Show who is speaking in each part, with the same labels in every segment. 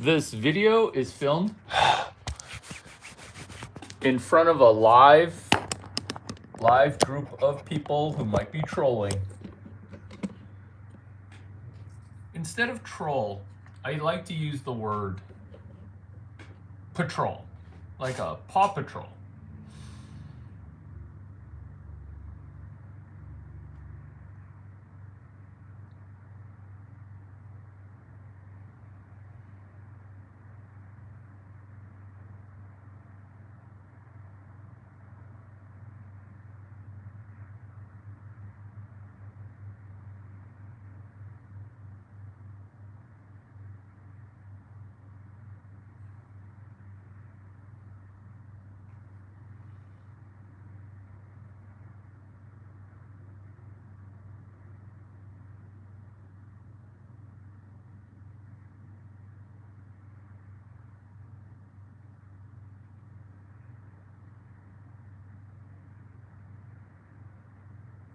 Speaker 1: This video is filmed in front of a live group of people who might be trolling. Instead of troll, I like to use the word patrol, like a Paw Patrol.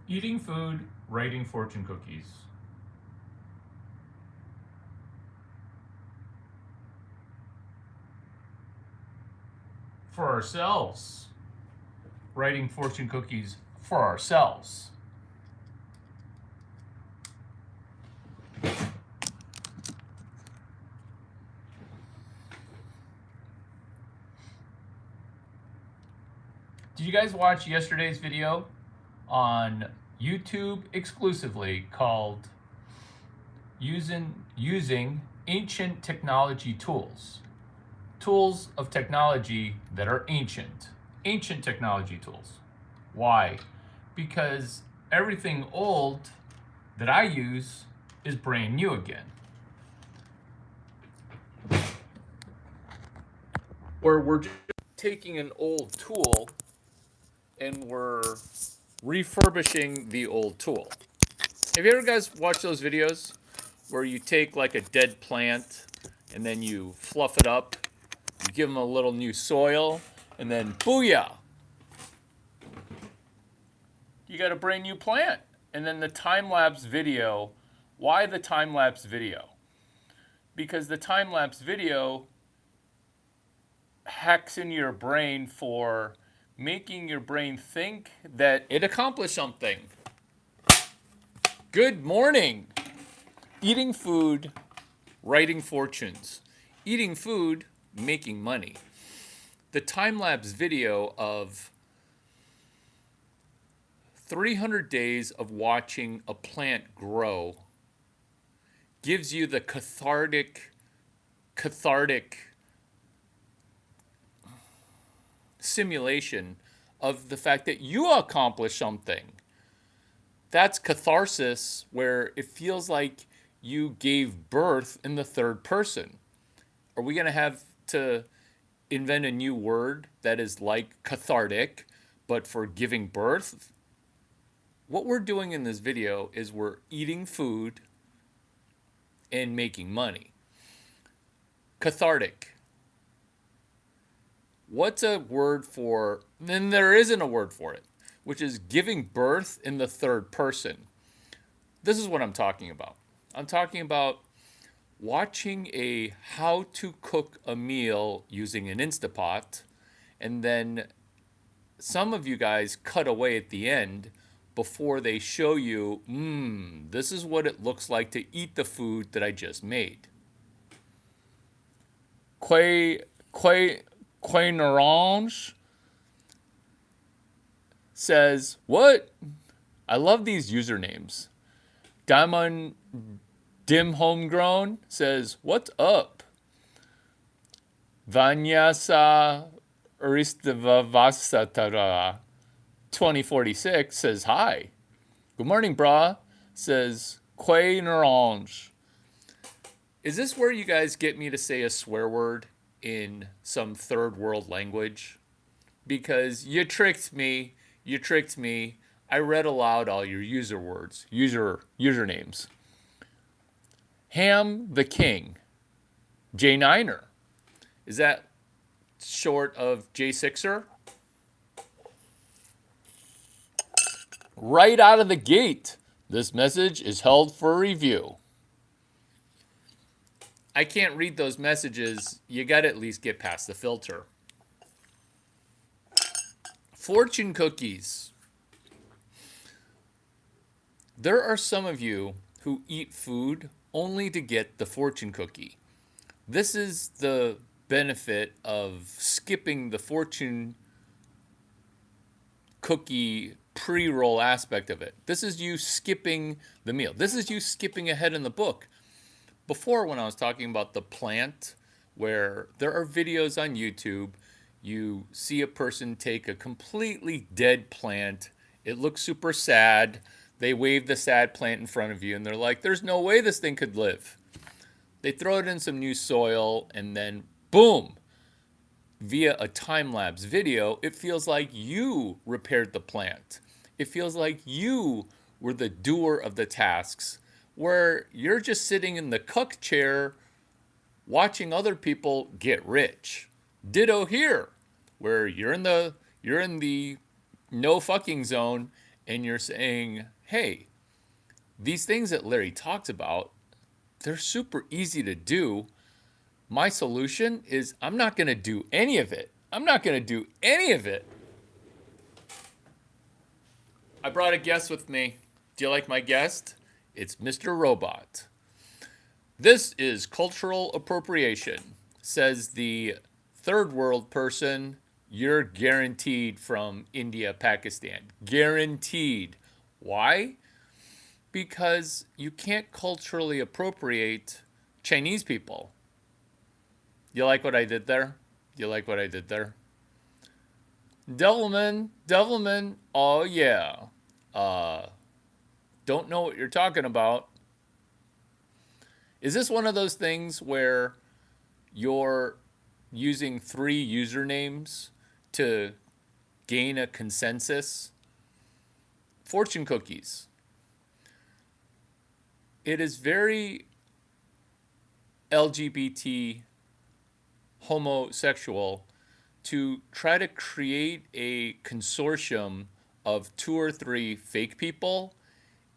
Speaker 1: Eating food, writing fortune cookies. For ourselves. Writing fortune cookies for ourselves. Did you guys watch yesterday's video on YouTube exclusively called using ancient technology tools? Tools of technology that are ancient. Ancient technology tools. Why? Because everything old that I use is brand new again. Or we're just taking an old tool and we're refurbishing the old tool. Have you ever guys watched those videos where you take like a dead plant and then you fluff it up, you give them a little new soil, and then booyah, you got a brand new plant. And then the time-lapse video, why the time-lapse video? Because the time-lapse video hacks in your brain for making your brain think that it accomplished something. Good morning. Eating food, writing fortunes. Eating food, making money. The time-lapse video of 300 days of watching a plant grow gives you the cathartic simulation of the fact that you accomplished something. That's catharsis, where it feels like you gave birth in the third person. Are we going to have to invent a new word that is like cathartic, but for giving birth? What we're doing in this video is we're eating food and making money. Cathartic. What's a word for, then there isn't a word for it, which is giving birth in the third person. This is what I'm talking about. I'm talking about watching a how to cook a meal using an Instapot, and then some of you guys cut away at the end before they show you, this is what it looks like to eat the food that I just made. Quay Narange says, what? I love these usernames. Diamond Dim Homegrown says, what's up? Vanyasa Aristavavasatara 2046 says, hi. Good morning, brah, says Quay Narange. Is this where you guys get me to say a swear word in some third world language? Because you tricked me. I read aloud all your usernames. Ham the King. J9er. Is that short of J6er? Right out of the gate, this message is held for review. I can't read those messages. You got to at least get past the filter. Fortune cookies. There are some of you who eat food only to get the fortune cookie. This is the benefit of skipping the fortune cookie pre-roll aspect of it. This is you skipping the meal. This is you skipping ahead in the book. Before, when I was talking about the plant, where there are videos on YouTube, you see a person take a completely dead plant. It looks super sad. They wave the sad plant in front of you and they're like, there's no way this thing could live. They throw it in some new soil and then boom, via a time-lapse video, it feels like you repaired the plant. It feels like you were the doer of the tasks, where you're just sitting in the cuck chair watching other people get rich. Ditto here, where you're in the no fucking zone and you're saying, hey, these things that Larry talks about, they're super easy to do. My solution is I'm not going to do any of it. I'm not going to do any of it. I brought a guest with me. Do you like my guest? It's Mr. Robot. This is cultural appropriation, says the third world person. You're guaranteed from India, Pakistan. Guaranteed. Why? Because you can't culturally appropriate Chinese people. You like what I did there? You like what I did there? Devilman, oh yeah. Don't know what you're talking about. Is this one of those things where you're using 3 usernames to gain a consensus? Fortune cookies. It is very LGBT homosexual to try to create a consortium of 2 or 3 fake people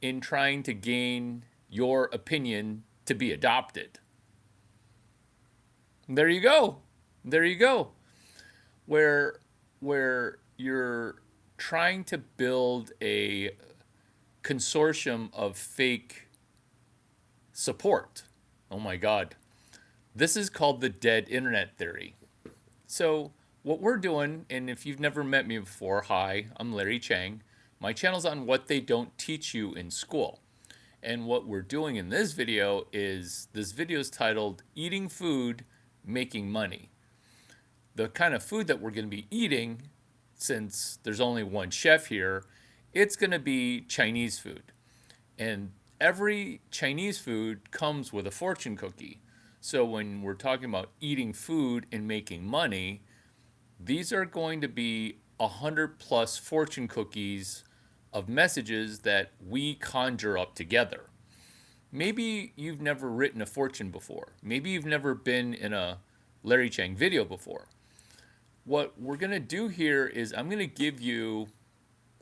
Speaker 1: in trying to gain your opinion to be adopted. There you go. There you go. Where you're trying to build a consortium of fake support. Oh my God. This is called the dead internet theory. So what we're doing, and if you've never met me before, hi, I'm Larry Chang. My channel's on what they don't teach you in school. And what we're doing in this video is titled Eating Food, Making Money. The kind of food that we're going to be eating, since there's only one chef here, it's going to be Chinese food. And every Chinese food comes with a fortune cookie. So when we're talking about eating food and making money, these are going to be 100+ fortune cookies of messages that we conjure up together. Maybe you've never written a fortune before. Maybe you've never been in a Larry Chang video before. What we're going to do here is I'm going to give you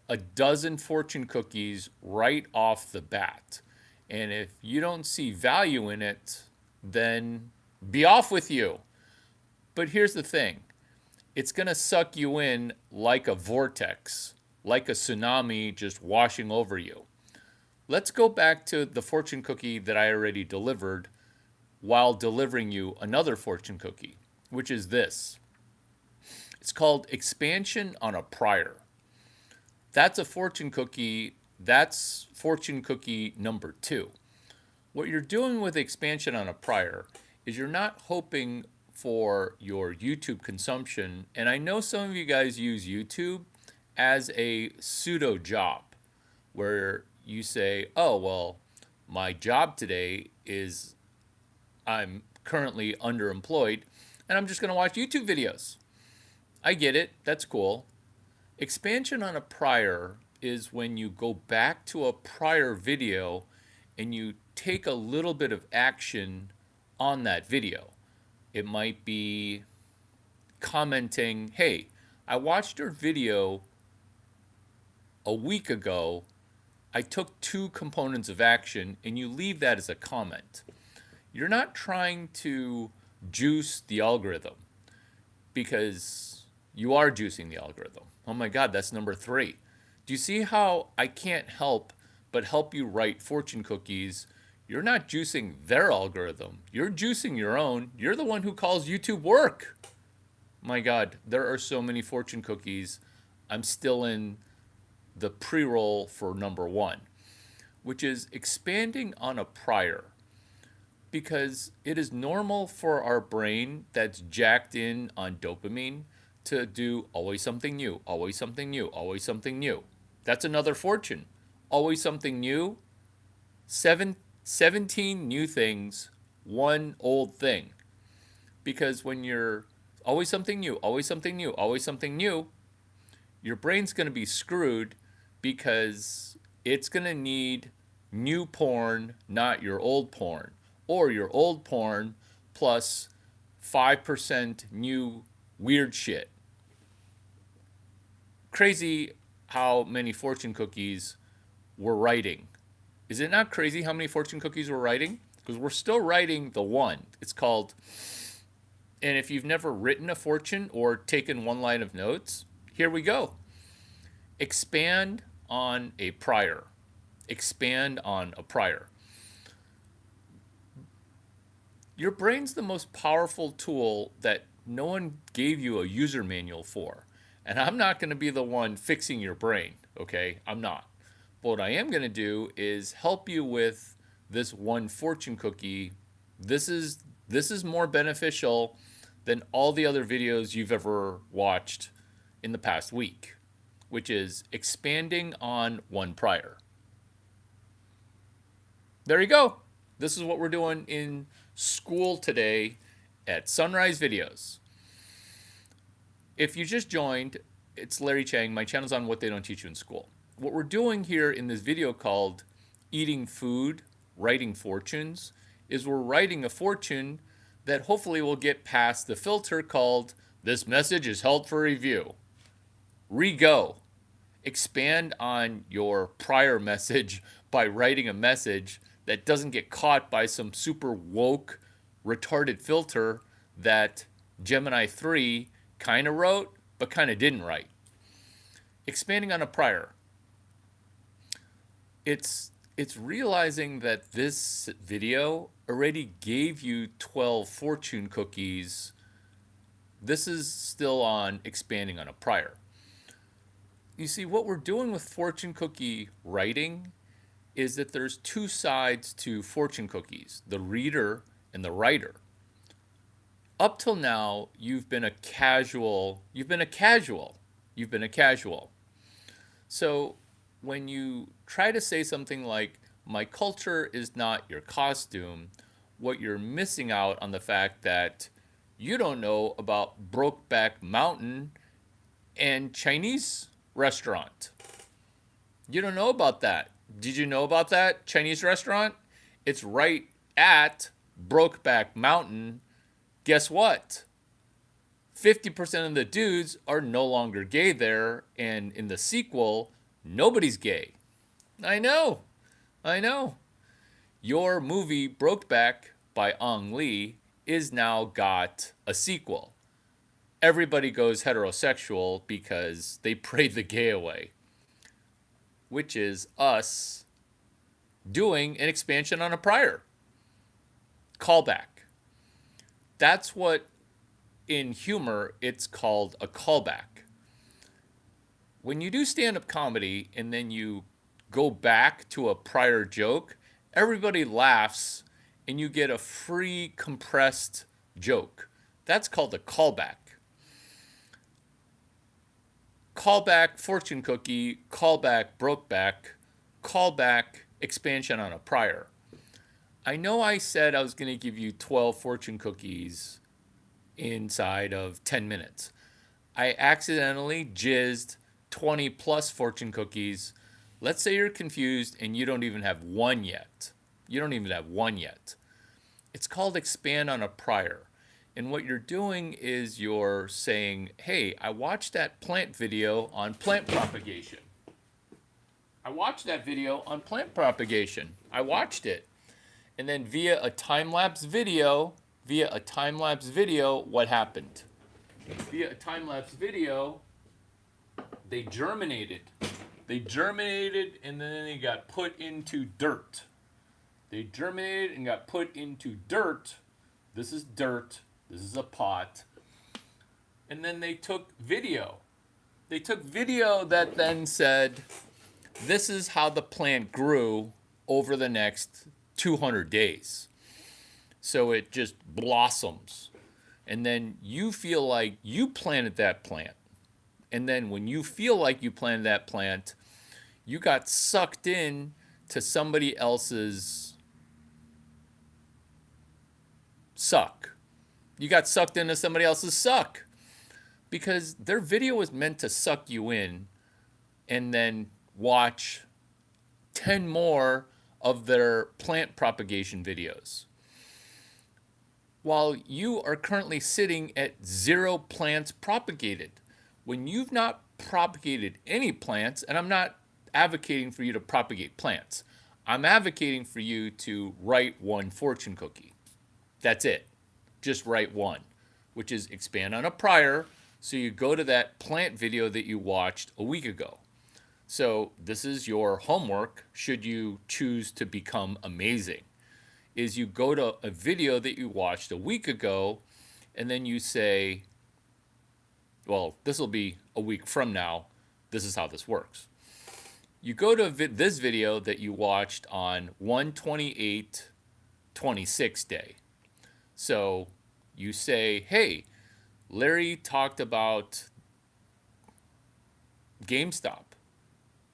Speaker 1: a dozen fortune cookies right off the bat. And if you don't see value in it, then be off with you. But here's the thing. It's going to suck you in like a vortex, like a tsunami just washing over you. Let's go back to the fortune cookie that I already delivered while delivering you another fortune cookie, which is this. It's called Expansion on a Prior. That's a fortune cookie. That's fortune cookie number 2. What you're doing with expansion on a prior is you're not hoping for your YouTube consumption. And I know some of you guys use YouTube as a pseudo job where you say, oh, well, my job today is I'm currently underemployed and I'm just going to watch YouTube videos. I get it. That's cool. Expansion on a prior is when you go back to a prior video and you take a little bit of action on that video. It might be commenting, hey, I watched your video a week ago. I took 2 components of action, and you leave that as a comment. You're not trying to juice the algorithm, because you are juicing the algorithm. Oh my God, that's number 3. Do you see how I can't help but help you write fortune cookies? You're not juicing their algorithm. You're juicing your own. You're the one who calls YouTube work. My God, there are so many fortune cookies. I'm still in the pre-roll for number 1, which is expanding on a prior. Because it is normal for our brain that's jacked in on dopamine to do always something new, always something new, always something new. That's another fortune. Always something new. 17 new things, one old thing. Because when you're always something new, always something new, always something new, your brain's going to be screwed, because it's going to need new porn, not your old porn, or your old porn plus 5% new weird shit. Crazy how many fortune cookies we're writing. Is it not crazy how many fortune cookies we're writing? Because we're still writing the one. It's called, and if you've never written a fortune or taken one line of notes, here we go. Expand on a prior. Expand on a prior. Your brain's the most powerful tool that no one gave you a user manual for. And I'm not going to be the one fixing your brain, okay? I'm not. But what I am going to do is help you with this one fortune cookie. This is more beneficial than all the other videos you've ever watched in the past week, which is expanding on one prior. There you go. This is what we're doing in school today at Sunrise Videos. If you just joined, it's Larry Chang. My channel's on What They Don't Teach You in School. What we're doing here in this video called Eating Food, Writing Fortunes, is we're writing a fortune that hopefully will get past the filter called "This message is held for review." Re-go. Expand on your prior message by writing a message that doesn't get caught by some super woke, retarded filter that Gemini 3 kind of wrote, but kind of didn't write. Expanding on a prior. It's realizing that this video already gave you 12 fortune cookies. This is still on expanding on a prior. You see, what we're doing with fortune cookie writing is that there's two sides to fortune cookies, the reader and the writer. Up till now, you've been a casual. So when you try to say something like, "My culture is not your costume," what you're missing out on the fact that you don't know about Brokeback Mountain and Chinese restaurant. You don't know about that. Did you know about that Chinese restaurant? It's right at Brokeback Mountain. Guess what? 50% of the dudes are no longer gay there, and in the sequel, nobody's gay. I know. Your movie Brokeback by Ang Lee is now got a sequel. Everybody goes heterosexual because they prayed the gay away, which is us doing an expansion on a prior. Callback. That's what, in humor, it's called a callback. When you do stand-up comedy and then you go back to a prior joke, everybody laughs and you get a free compressed joke. That's called a callback. Callback fortune cookie, callback Brokeback, callback expansion on a prior. I know I said I was going to give you 12 fortune cookies inside of 10 minutes. I accidentally jizzed 20 plus fortune cookies. Let's say you're confused and you don't even have one yet. It's called expand on a prior. And what you're doing is you're saying, "Hey, I watched that plant video on plant propagation. I watched it. And then via a time-lapse video, what happened? Via a time-lapse video, they germinated. They germinated and then they got put into dirt. They germinated and got put into dirt. This is dirt. This is a pot. And then they took video. They took video that then said, this is how the plant grew over the next 200 days. So it just blossoms. And then you feel like you planted that plant. And then when you feel like you planted that plant, you got sucked in to somebody else's suck. You got sucked into somebody else's suck. Because their video was meant to suck you in and then watch 10 more of their plant propagation videos. While you are currently sitting at 0 plants propagated. When you've not propagated any plants, and I'm not advocating for you to propagate plants, I'm advocating for you to write one fortune cookie. That's it. Just write one, which is expand on a prior. So you go to that plant video that you watched a week ago. So this is your homework should you choose to become amazing. Is you go to a video that you watched a week ago and then you say, well, this will be a week from now. This is how this works. You go to this video that you watched on 1/28/26 day. So you say, hey, Larry talked about GameStop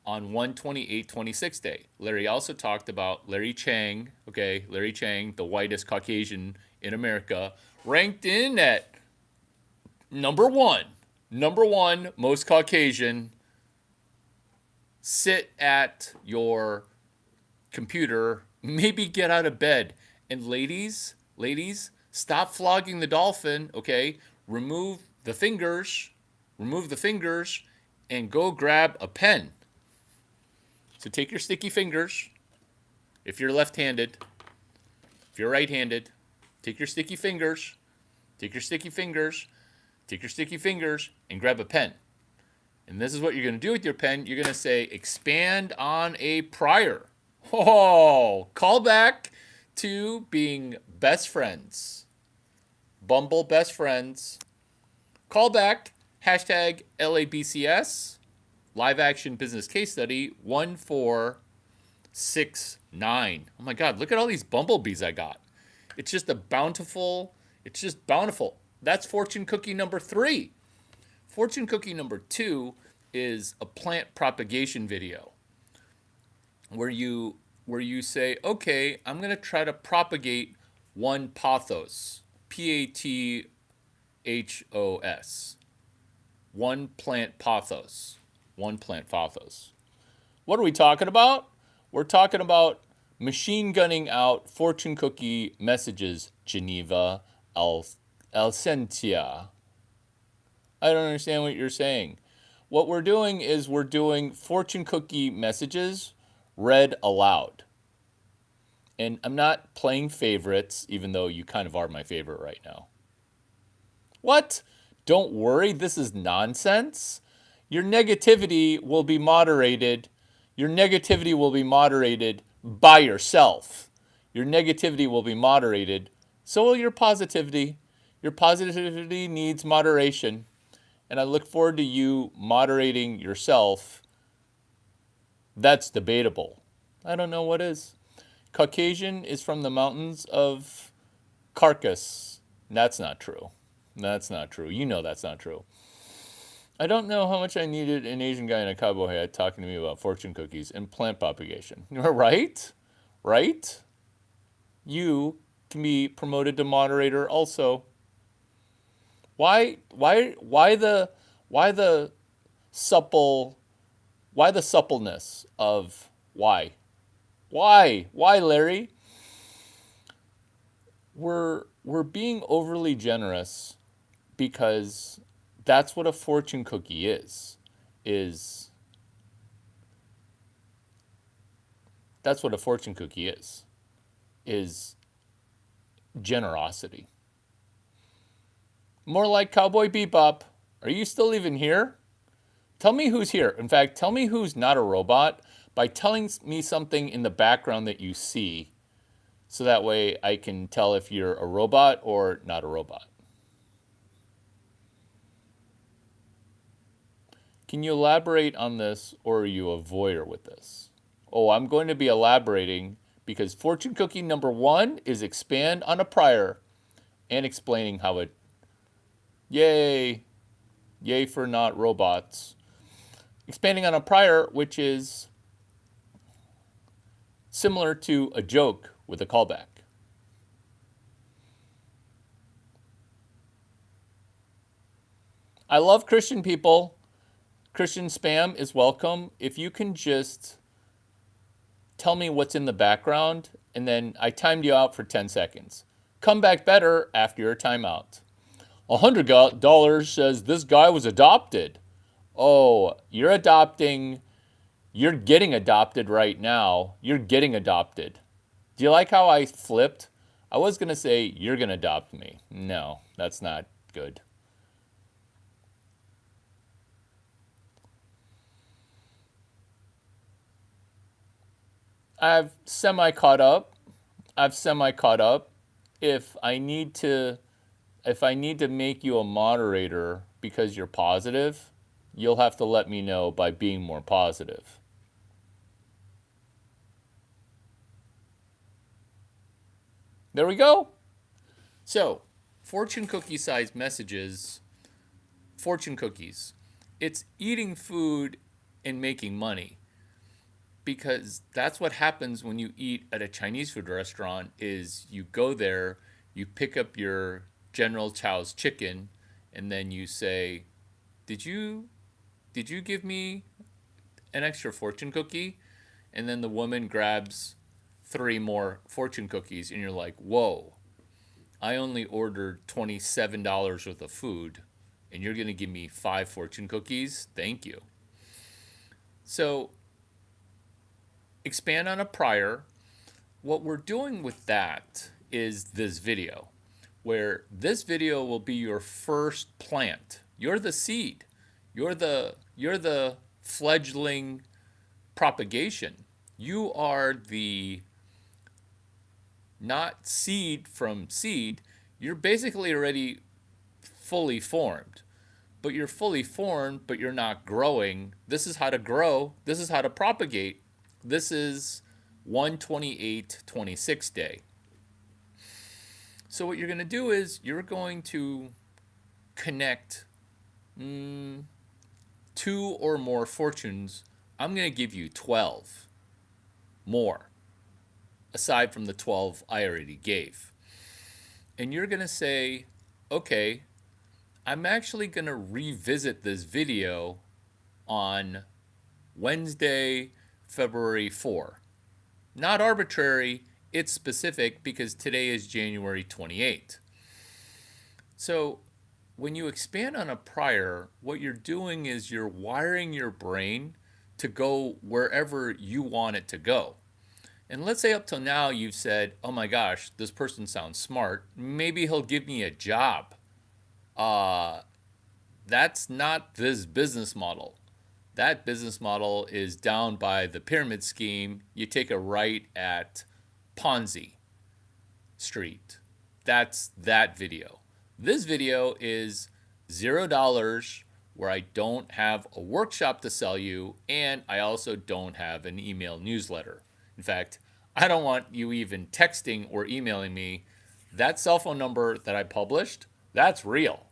Speaker 1: on 1/28/26 day. Larry also talked about Larry Chang, okay, Larry Chang, the whitest Caucasian in America, ranked in at number one most Caucasian. Sit at your computer, maybe get out of bed. And ladies, stop flogging the dolphin, okay? Remove the fingers, and go grab a pen. So take your sticky fingers, if you're left-handed. If you're right-handed, take your sticky fingers, and grab a pen. And this is what you're going to do with your pen. You're going to say, expand on a prior. Oh, call back to being best friends. Bumble best friends. Call back, hashtag LABCS, live action business case study 1469. Oh my God, look at all these bumblebees I got. It's just bountiful. That's fortune cookie number 3. Fortune cookie number 2 is a plant propagation video where you say, okay, I'm going to try to propagate one pothos, Pathos, one plant pothos. What are we talking about? We're talking about machine gunning out fortune cookie messages, Geneva, Alcentia. I don't understand what you're saying. What we're doing is we're doing fortune cookie messages read aloud. And I'm not playing favorites, even though you kind of are my favorite right now. What? Don't worry, this is nonsense. Your negativity will be moderated. By yourself. Your negativity will be moderated. So will your positivity. Your positivity needs moderation. And I look forward to you moderating yourself. That's debatable. I don't know what is. Caucasian is from the mountains of Carcass. That's not true. You know that's not true. I don't know how much I needed an Asian guy in a cowboy hat talking to me about fortune cookies and plant propagation. Right? You can be promoted to moderator also. Why the suppleness of why? Why, Larry? We're being overly generous because that's what a fortune cookie is. That's what a fortune cookie is. is generosity. More like Cowboy Bebop. Are you still even here? Tell me who's here. In fact, tell me who's not a robot by telling me something in the background that you see, so that way I can tell if you're a robot or not a robot. Can you elaborate on this, or are you a voyeur with this? Oh, I'm going to be elaborating because fortune cookie number 1 is expand on a prior and explaining how it. Yay! Yay for not robots. Expanding on a prior, which is similar to a joke with a callback. I love Christian people. Christian spam is welcome. If you can just tell me what's in the background, and then I timed you out for 10 seconds. Come back better after your timeout. $100 says this guy was adopted. Oh, you're adopting. You're getting adopted right now. You're getting adopted. Do you like how I flipped? I was going to say, you're going to adopt me. No, that's not good. I've semi caught up. If I need to make you a moderator because you're positive, you'll have to let me know by being more positive. There we go. So, fortune cookie sized messages, fortune cookies. It's eating food and making money. Because that's what happens when you eat at a Chinese food restaurant is you go there, you pick up your General Chow's chicken, and then you say, "Did you give me an extra fortune cookie?" And then the woman grabs 3 more fortune cookies and you're like, "Whoa. I only ordered $27 worth of food and you're going to give me 5 fortune cookies? Thank you." So, expand on a prior. What we're doing with that is this video, where this video will be your first plant. You're the seed. You're the fledgling propagation. You are the not seed from seed. You're basically already fully formed. But you're fully formed, but you're not growing. This is how to grow. This is how to propagate. This is 128-26 day. So what you're going to do is you're going to connect 2 or more fortunes. I'm going to give you 12 more, aside from the 12 I already gave. And you're going to say, okay, I'm actually going to revisit this video on Wednesday, February 4. Not arbitrary, it's specific because today is January 28. So when you expand on a prior, what you're doing is you're wiring your brain to go wherever you want it to go. And let's say up till now you've said, oh my gosh, this person sounds smart. Maybe he'll give me a job. That's not this business model. That business model is down by the pyramid scheme. You take a right at Ponzi Street. That's that video. This video is $0 where I don't have a workshop to sell you, and I also don't have an email newsletter. In fact, I don't want you even texting or emailing me. That cell phone number that I published, that's real.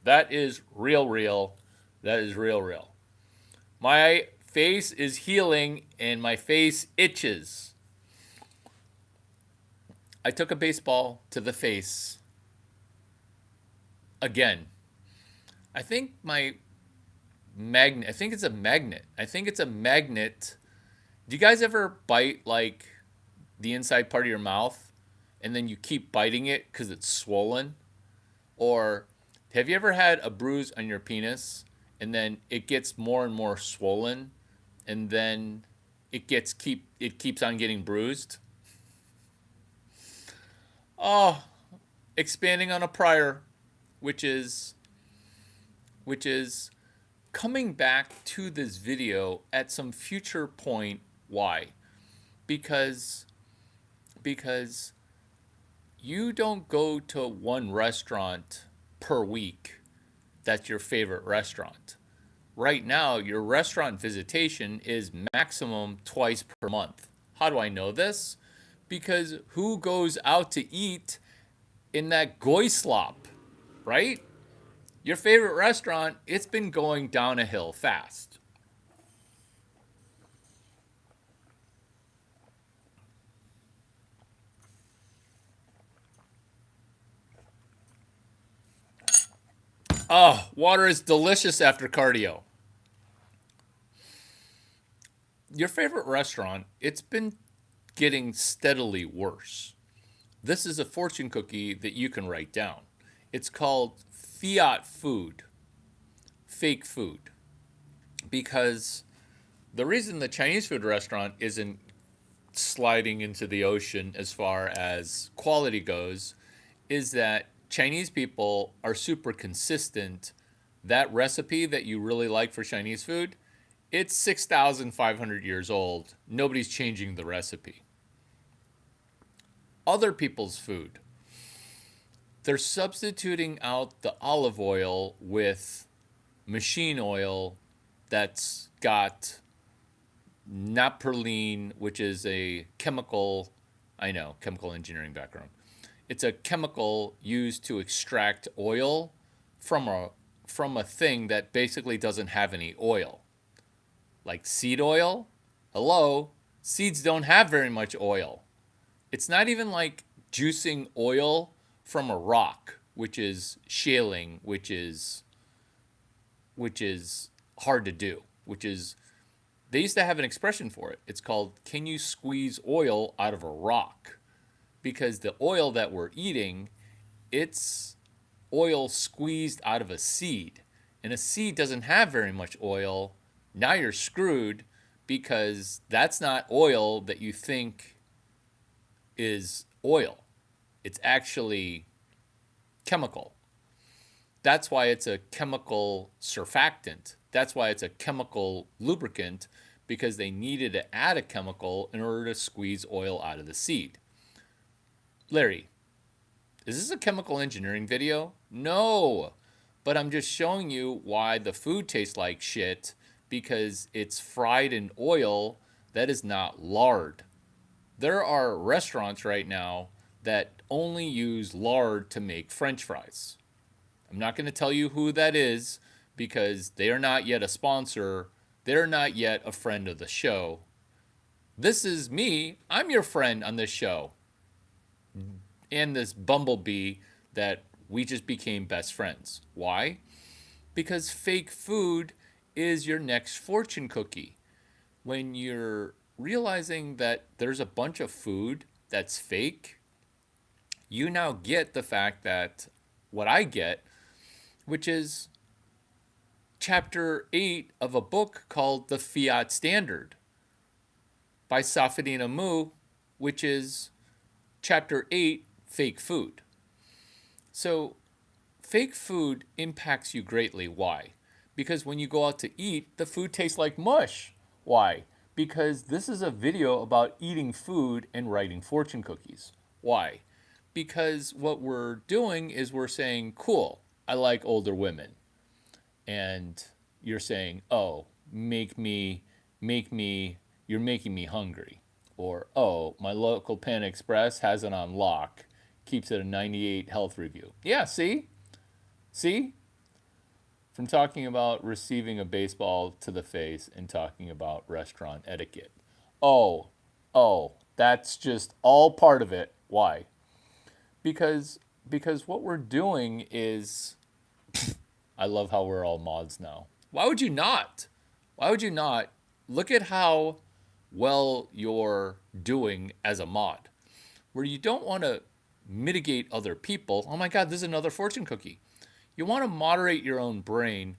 Speaker 1: That is real. That is real. My face is healing and my face itches. I took a baseball to the face again. I think my magnet, I think it's a magnet. Do you guys ever bite like the inside part of your mouth and then you keep biting it because it's swollen? Or have you ever had a bruise on your penis and then it gets more and more swollen and then it keeps on getting bruised? Oh, expanding on a prior, which is which is coming back to this video at some future point. Why? Because because you don't go to one restaurant per week that's your favorite restaurant. Right now, your restaurant visitation is maximum twice per month. How do I know this? Because who goes out to eat in that goy slop, right? Your favorite restaurant, it's been going down a hill fast. Oh, water is delicious after cardio. Your favorite restaurant, it's been getting steadily worse. This is a fortune cookie that you can write down. It's called fiat food, fake food, because the reason the Chinese food restaurant isn't sliding into the ocean as far as quality goes is that Chinese people are super consistent. That recipe that you really like for Chinese food, it's 6,500 years old. Nobody's changing the recipe. Other people's food, they're substituting out the olive oil with machine oil that's got naproline, which is a chemical, I know, chemical engineering background. It's a chemical used to extract oil from a thing that basically doesn't have any oil. Like seed oil? Hello, seeds don't have very much oil. It's not even like juicing oil from a rock, which is shaling, which is hard to do, which is they used to have an expression for it. It's called can you squeeze oil out of a rock? Because the oil that we're eating, it's oil squeezed out of a seed. And a seed doesn't have very much oil. Now you're screwed because that's not oil that you think is oil. It's actually chemical. That's why it's a chemical surfactant. That's why it's a chemical lubricant because they needed to add a chemical in order to squeeze oil out of the seed. Larry, is this a chemical engineering video? No. But I'm just showing you why the food tastes like shit because it's fried in oil that is not lard. There are restaurants right now that only use lard to make french fries. I'm not going to tell you who that is because they are not yet a sponsor. They're not yet a friend of the show. This is me. I'm your friend on this show. And this bumblebee that we just became best friends. Why? Because fake food is your next fortune cookie. When you're realizing that there's a bunch of food that's fake, you now get the fact that what I get, which is chapter 8 of a book called The Fiat Standard by Safedine Mu, which is chapter 8, Fake Food. So, fake food impacts you greatly. Why? Because when you go out to eat, the food tastes like mush. Why? Because this is a video about eating food and writing fortune cookies. Why? Because what we're doing is we're saying, cool, I like older women. And you're saying, oh, you're making me hungry. Or, oh, my local Panda Express has it on lock, keeps it a 98 health review. Yeah, see? See? From talking about receiving a baseball to the face and talking about restaurant etiquette. Oh, that's just all part of it. Why? Because what we're doing is I love how we're all mods now. Why would you not? Why would you not? Look at how well you're doing as a mod. Where you don't want to mitigate other people. Oh my God, this is another fortune cookie. You want to moderate your own brain.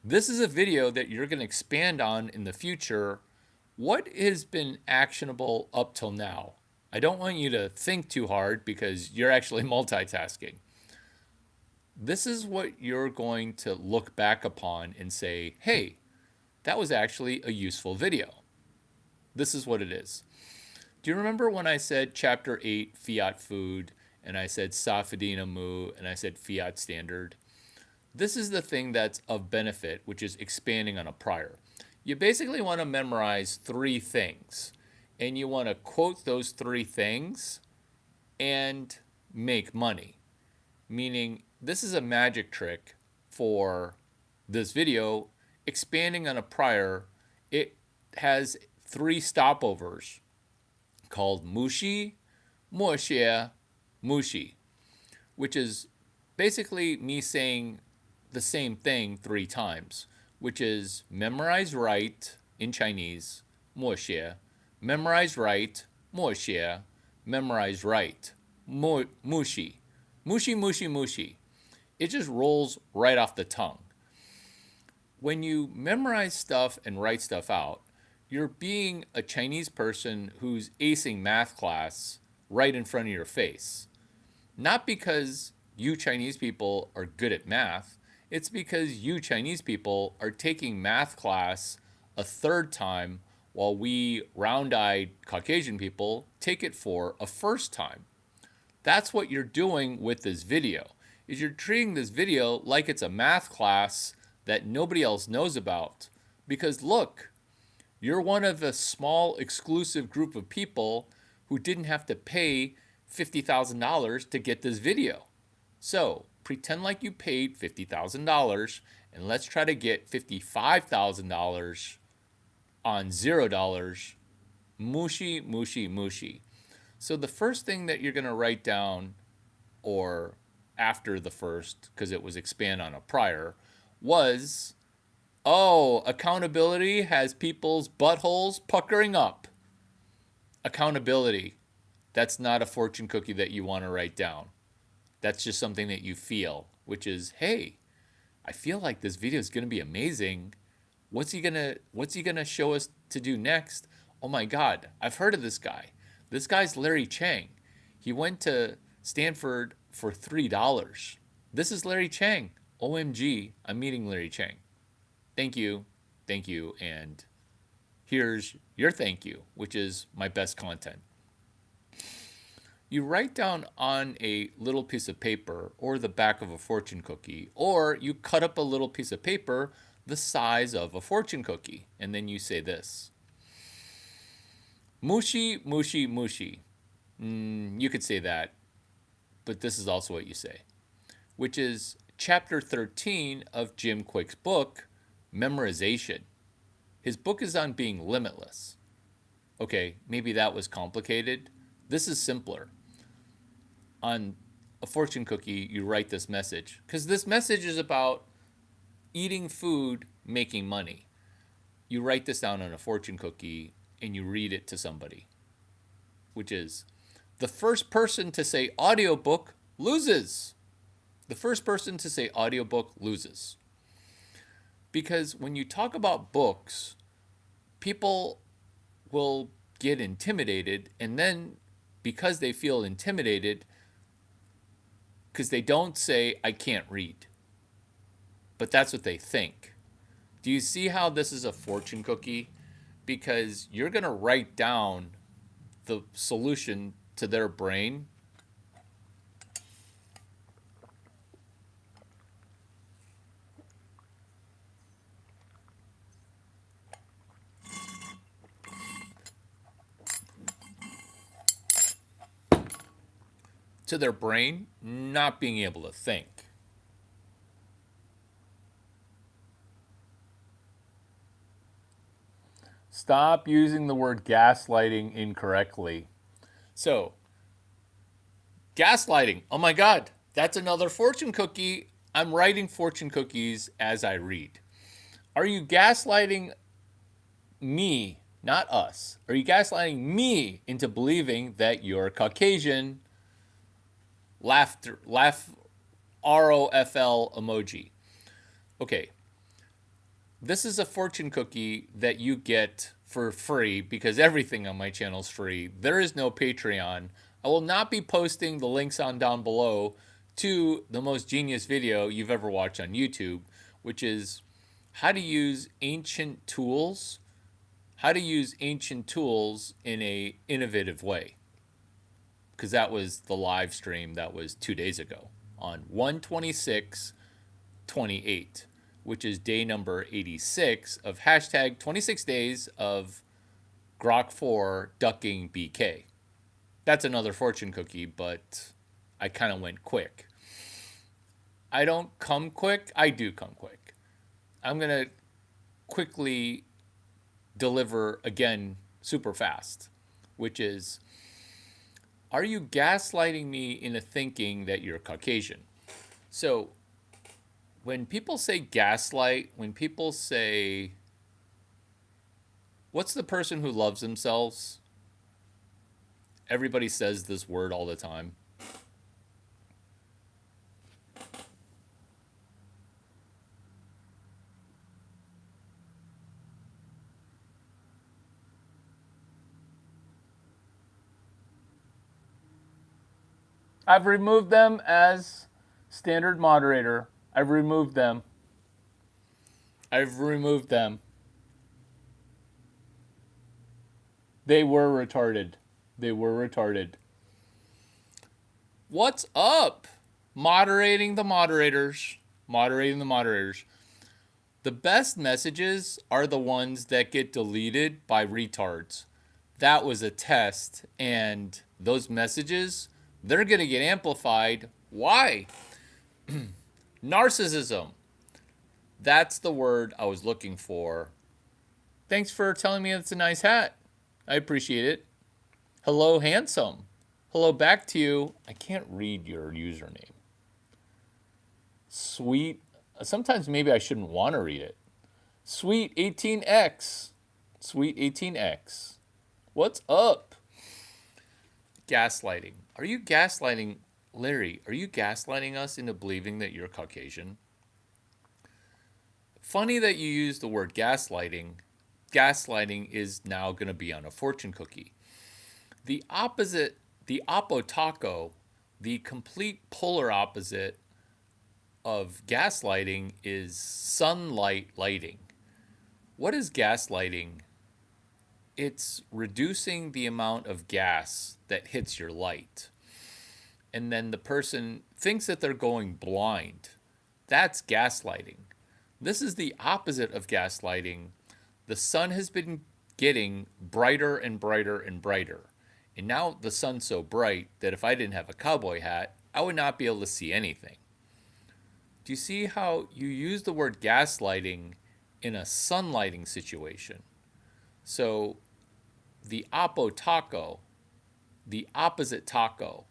Speaker 1: This is a video that you're going to expand on in the future. What has been actionable up till now? I don't want you to think too hard because you're actually multitasking. This is what you're going to look back upon and say, hey, that was actually a useful video. This is what it is. Do you remember when I said chapter 8, fiat food, and I said Safedina Mu, and I said fiat standard? This is the thing that's of benefit, which is expanding on a prior. You basically want to memorize 3 things, and you want to quote those 3 things and make money. Meaning, this is a magic trick for this video. Expanding on a prior, it has 3 stopovers called Mushi, Moxie, Mushi, which is basically me saying the same thing 3 times, which is memorize right in Chinese, Moxie, memorize right, Moxie, memorize right, Mushi, mushi, mushi, mushi. It just rolls right off the tongue. When you memorize stuff and write stuff out, you're being a Chinese person who's acing math class right in front of your face. Not because you Chinese people are good at math, it's because you Chinese people are taking math class a 3rd time while we round-eyed Caucasian people take it for a 1st time. That's what you're doing with this video, is you're treating this video like it's a math class that nobody else knows about. Because look, you're one of a small exclusive group of people who didn't have to pay $50,000 to get this video. So pretend like you paid $50,000 and let's try to get $55,000 on $0. Mushi, mushi, mushi. So the first thing that you're going to write down, or after the first, because it was expand on a prior, was, oh, accountability has people's buttholes puckering up. Accountability. That's not a fortune cookie that you want to write down. That's just something that you feel, which is, hey, I feel like this video is going to be amazing. What's he gonna show us to do next? Oh my God, I've heard of this guy. This guy's Larry Chang. He went to Stanford for $3. This is Larry Chang. OMG, I'm meeting Larry Chang. Thank you, and here's your thank you, which is my best content. You write down on a little piece of paper or the back of a fortune cookie, or you cut up a little piece of paper the size of a fortune cookie, and then you say this. Mushi, mushi, mushi. You could say that, but this is also what you say, which is chapter 13 of Jim Kwik's book, Memorization. His book is on being limitless. Okay, maybe that was complicated. This is simpler. On a fortune cookie, you write this message, because this message is about eating food, making money. You write this down on a fortune cookie and you read it to somebody, which is, the first person to say audiobook loses. The first person to say audiobook loses. Because when you talk about books, people will get intimidated, and then because they feel intimidated, because they don't say, I can't read. But that's what they think. Do you see how this is a fortune cookie? Because you're going to write down the solution to their brain. To their brain not being able to think. Stop using the word gaslighting incorrectly. So, gaslighting. Oh my God, that's another fortune cookie. I'm writing fortune cookies as I read. Are you gaslighting me, not us? Are you gaslighting me into believing that you're Caucasian? Laugh, ROFL emoji. Okay. This is a fortune cookie that you get for free because everything on my channel is free. There is no Patreon. I will not be posting the links on down below to the most genius video you've ever watched on YouTube, which is how to use ancient tools, in a innovative way. Because that was the live stream that was 2 days ago on 1/26/28, which is day number 86 of hashtag 26 days of Grok 4 ducking BK. That's another fortune cookie, but I kind of went quick. I don't come quick. I do come quick. I'm going to quickly deliver again super fast, which is, are you gaslighting me into thinking that you're Caucasian? So when people say gaslight, when people say, what's the person who loves themselves? Everybody says this word all the time. I've removed them as standard moderator. I've removed them. They were retarded. What's up? Moderating the moderators. The best messages are the ones that get deleted by retards. That was a test, and those messages, they're going to get amplified. Why? Narcissism. That's the word I was looking for. Thanks for telling me it's a nice hat. I appreciate it. Hello, handsome. Hello back to you. I can't read your username. Sweet. Sometimes maybe I shouldn't want to read it. Sweet 18X. What's up? Gaslighting. Are you gaslighting, Larry? Are you gaslighting us into believing that you're Caucasian? Funny that you use the word gaslighting. Gaslighting is now going to be on a fortune cookie. The opposite, the apotaco, the complete polar opposite of gaslighting is sunlight lighting. What is gaslighting? It's reducing the amount of gas that hits your light. And then the person thinks that they're going blind. That's gaslighting. This is the opposite of gaslighting. The sun has been getting brighter and brighter and brighter. And now the sun's so bright that if I didn't have a cowboy hat, I would not be able to see anything. Do you see how you use the word gaslighting in a sunlighting situation? So the apotaco, the opposite taco,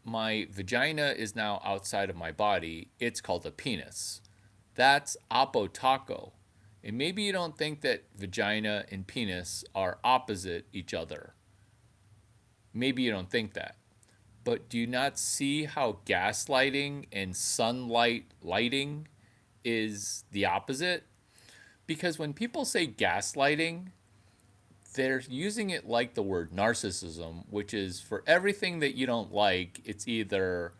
Speaker 1: my vagina is now outside of my body. It's called a penis. That's apotaco. And maybe you don't think that vagina and penis are opposite each other. Maybe you don't think that. But do you not see how gaslighting and sunlight lighting is the opposite? Because when people say gaslighting, they're using it like the word narcissism, which is for everything that you don't like, it's either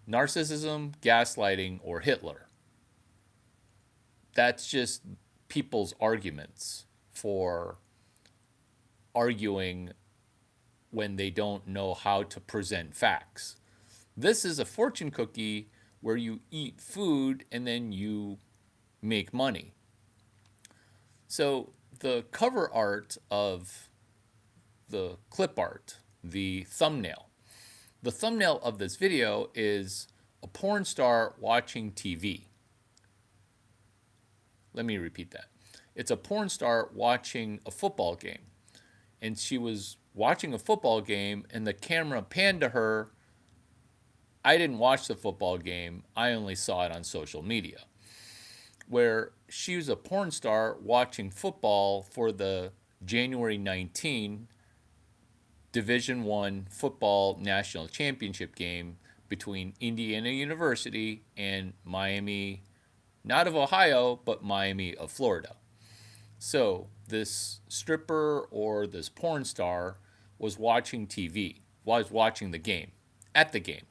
Speaker 1: narcissism, gaslighting, or Hitler. That's just people's arguments for arguing when they don't know how to present facts. This is a fortune cookie where you eat food and then you make money. So the cover art of the clip art, the thumbnail of this video is a porn star watching TV. Let me repeat that. It's a porn star watching a football game. And she was watching a football game and the camera panned to her. I didn't watch the football game. I only saw it on social media. Where she was a porn star watching football for the January 19 Division I football national championship game between Indiana University and Miami, not of Ohio, but Miami of Florida. So this stripper or this porn star was watching TV, was watching the game, at the game,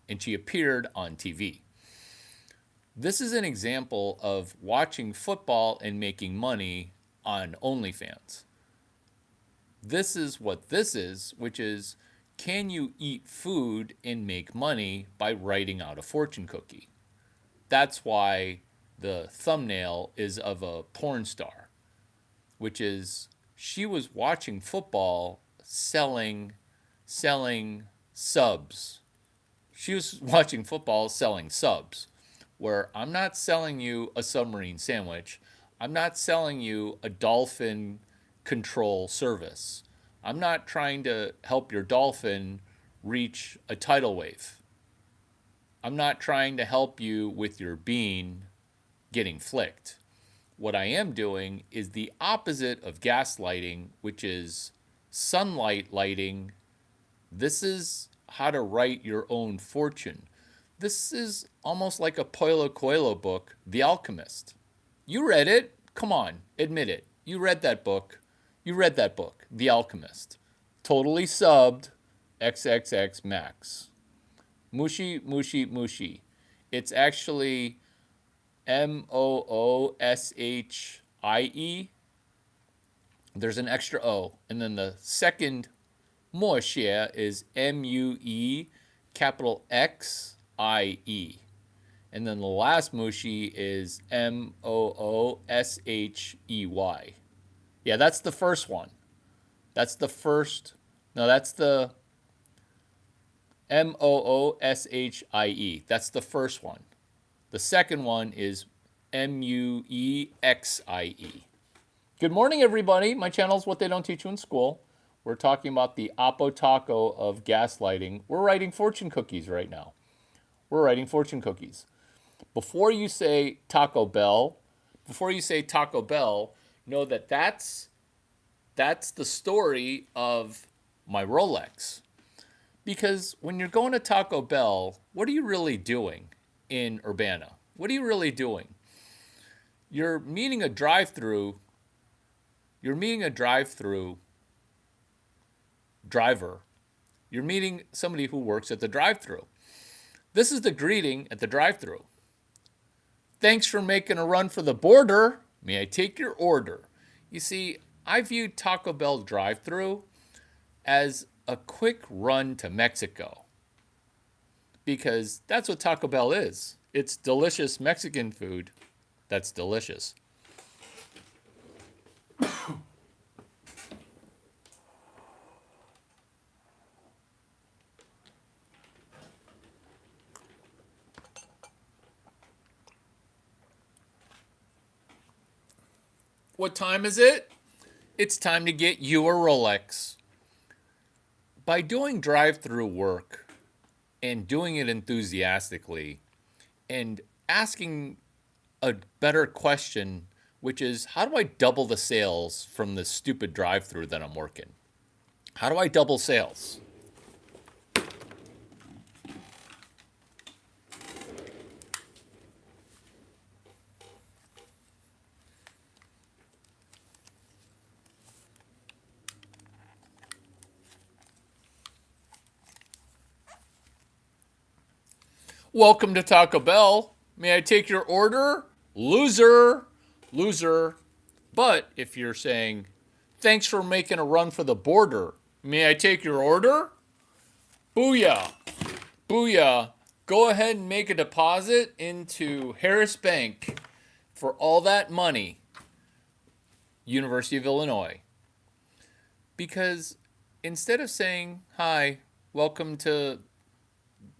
Speaker 1: and she appeared on TV. This is an example of watching football and making money on OnlyFans. This is what this is, which is, can you eat food and make money by writing out a fortune cookie? That's why the thumbnail is of a porn star, which is she was watching football selling subs. She was watching football selling subs, where I'm not selling you a submarine sandwich. I'm not selling you a dolphin control service. I'm not trying to help your dolphin reach a tidal wave. I'm not trying to help you with your bean getting flicked. What I am doing is the opposite of gaslighting, which is sunlight lighting. This is how to write your own fortune. This is almost like a Paulo Coelho book, The Alchemist. You read it. Come on, admit it. You read that book. You read that book, The Alchemist. Totally subbed XXX Max. Mushi, mushi, mushi. It's actually Mooshie. There's an extra O. And then the second Moshie is MUE capital XIE. And then the last Mushi is Mooshey. Yeah, that's the first one. That's the first. No, that's the Mooshie. That's the first one. The second one is Muexie. Good morning, everybody. My channel is What They Don't Teach You in School. We're talking about the Oppo Taco of gaslighting. We're writing fortune cookies right now. We're writing fortune cookies. Before you say Taco Bell, know that that's the story of my Rolex. Because when you're going to Taco Bell, what are you really doing in Urbana? What are you really doing? You're meeting a drive-through. You're meeting a drive-through driver. You're meeting somebody who works at the drive-through. This is the greeting at the drive-through. Thanks for making a run for the border. May I take your order? You see, I viewed Taco Bell drive-through as a quick run to Mexico. Because that's what Taco Bell is. It's delicious Mexican food that's delicious. What time is it? It's time to get you a Rolex. By doing drive-through work and doing it enthusiastically and asking a better question, which is, how do I double the sales from this stupid drive-through that I'm working? How do I double sales? Welcome to Taco Bell. May I take your order? Loser. Loser. But if you're saying, thanks for making a run for the border, may I take your order? Booyah. Booyah. Go ahead and make a deposit into Harris Bank for all that money. University of Illinois. Because instead of saying, hi, welcome to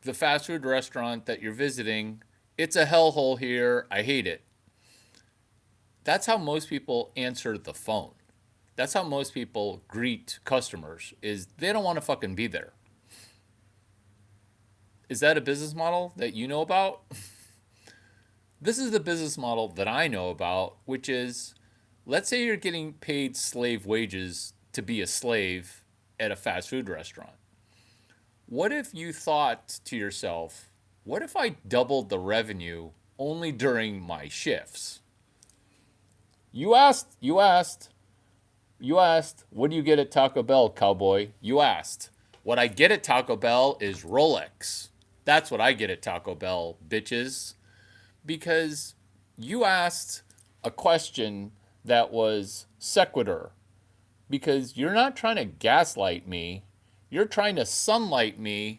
Speaker 1: the fast food restaurant that you're visiting, it's a hellhole here, I hate it. That's how most people answer the phone. That's how most people greet customers, is they don't want to fucking be there. Is that a business model that you know about? This is the business model that I know about, which is, let's say you're getting paid slave wages to be a slave at a fast food restaurant. What if you thought to yourself, what if I doubled the revenue only during my shifts? You asked, what do you get at Taco Bell, cowboy? You asked. What I get at Taco Bell is Rolex. That's what I get at Taco Bell, bitches. Because you asked a question that was sequitur. Because you're not trying to gaslight me, you're trying to sunlight me.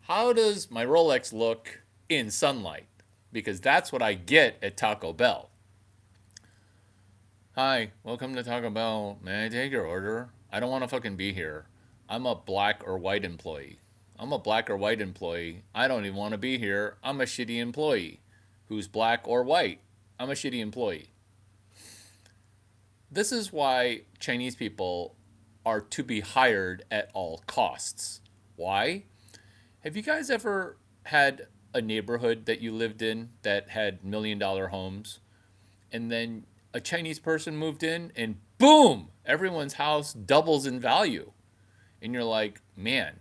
Speaker 1: How does my Rolex look in sunlight? Because that's what I get at Taco Bell. Hi, welcome to Taco Bell. May I take your order? I don't want to fucking be here. I'm a black or white employee. I'm a black or white employee. I don't even want to be here. I'm a shitty employee. Who's black or white? I'm a shitty employee. This is why Chinese people are to be hired at all costs. Why? Have you guys ever had a neighborhood that you lived in that had $1 million homes, and then a Chinese person moved in and boom, everyone's house doubles in value? And you're like, man,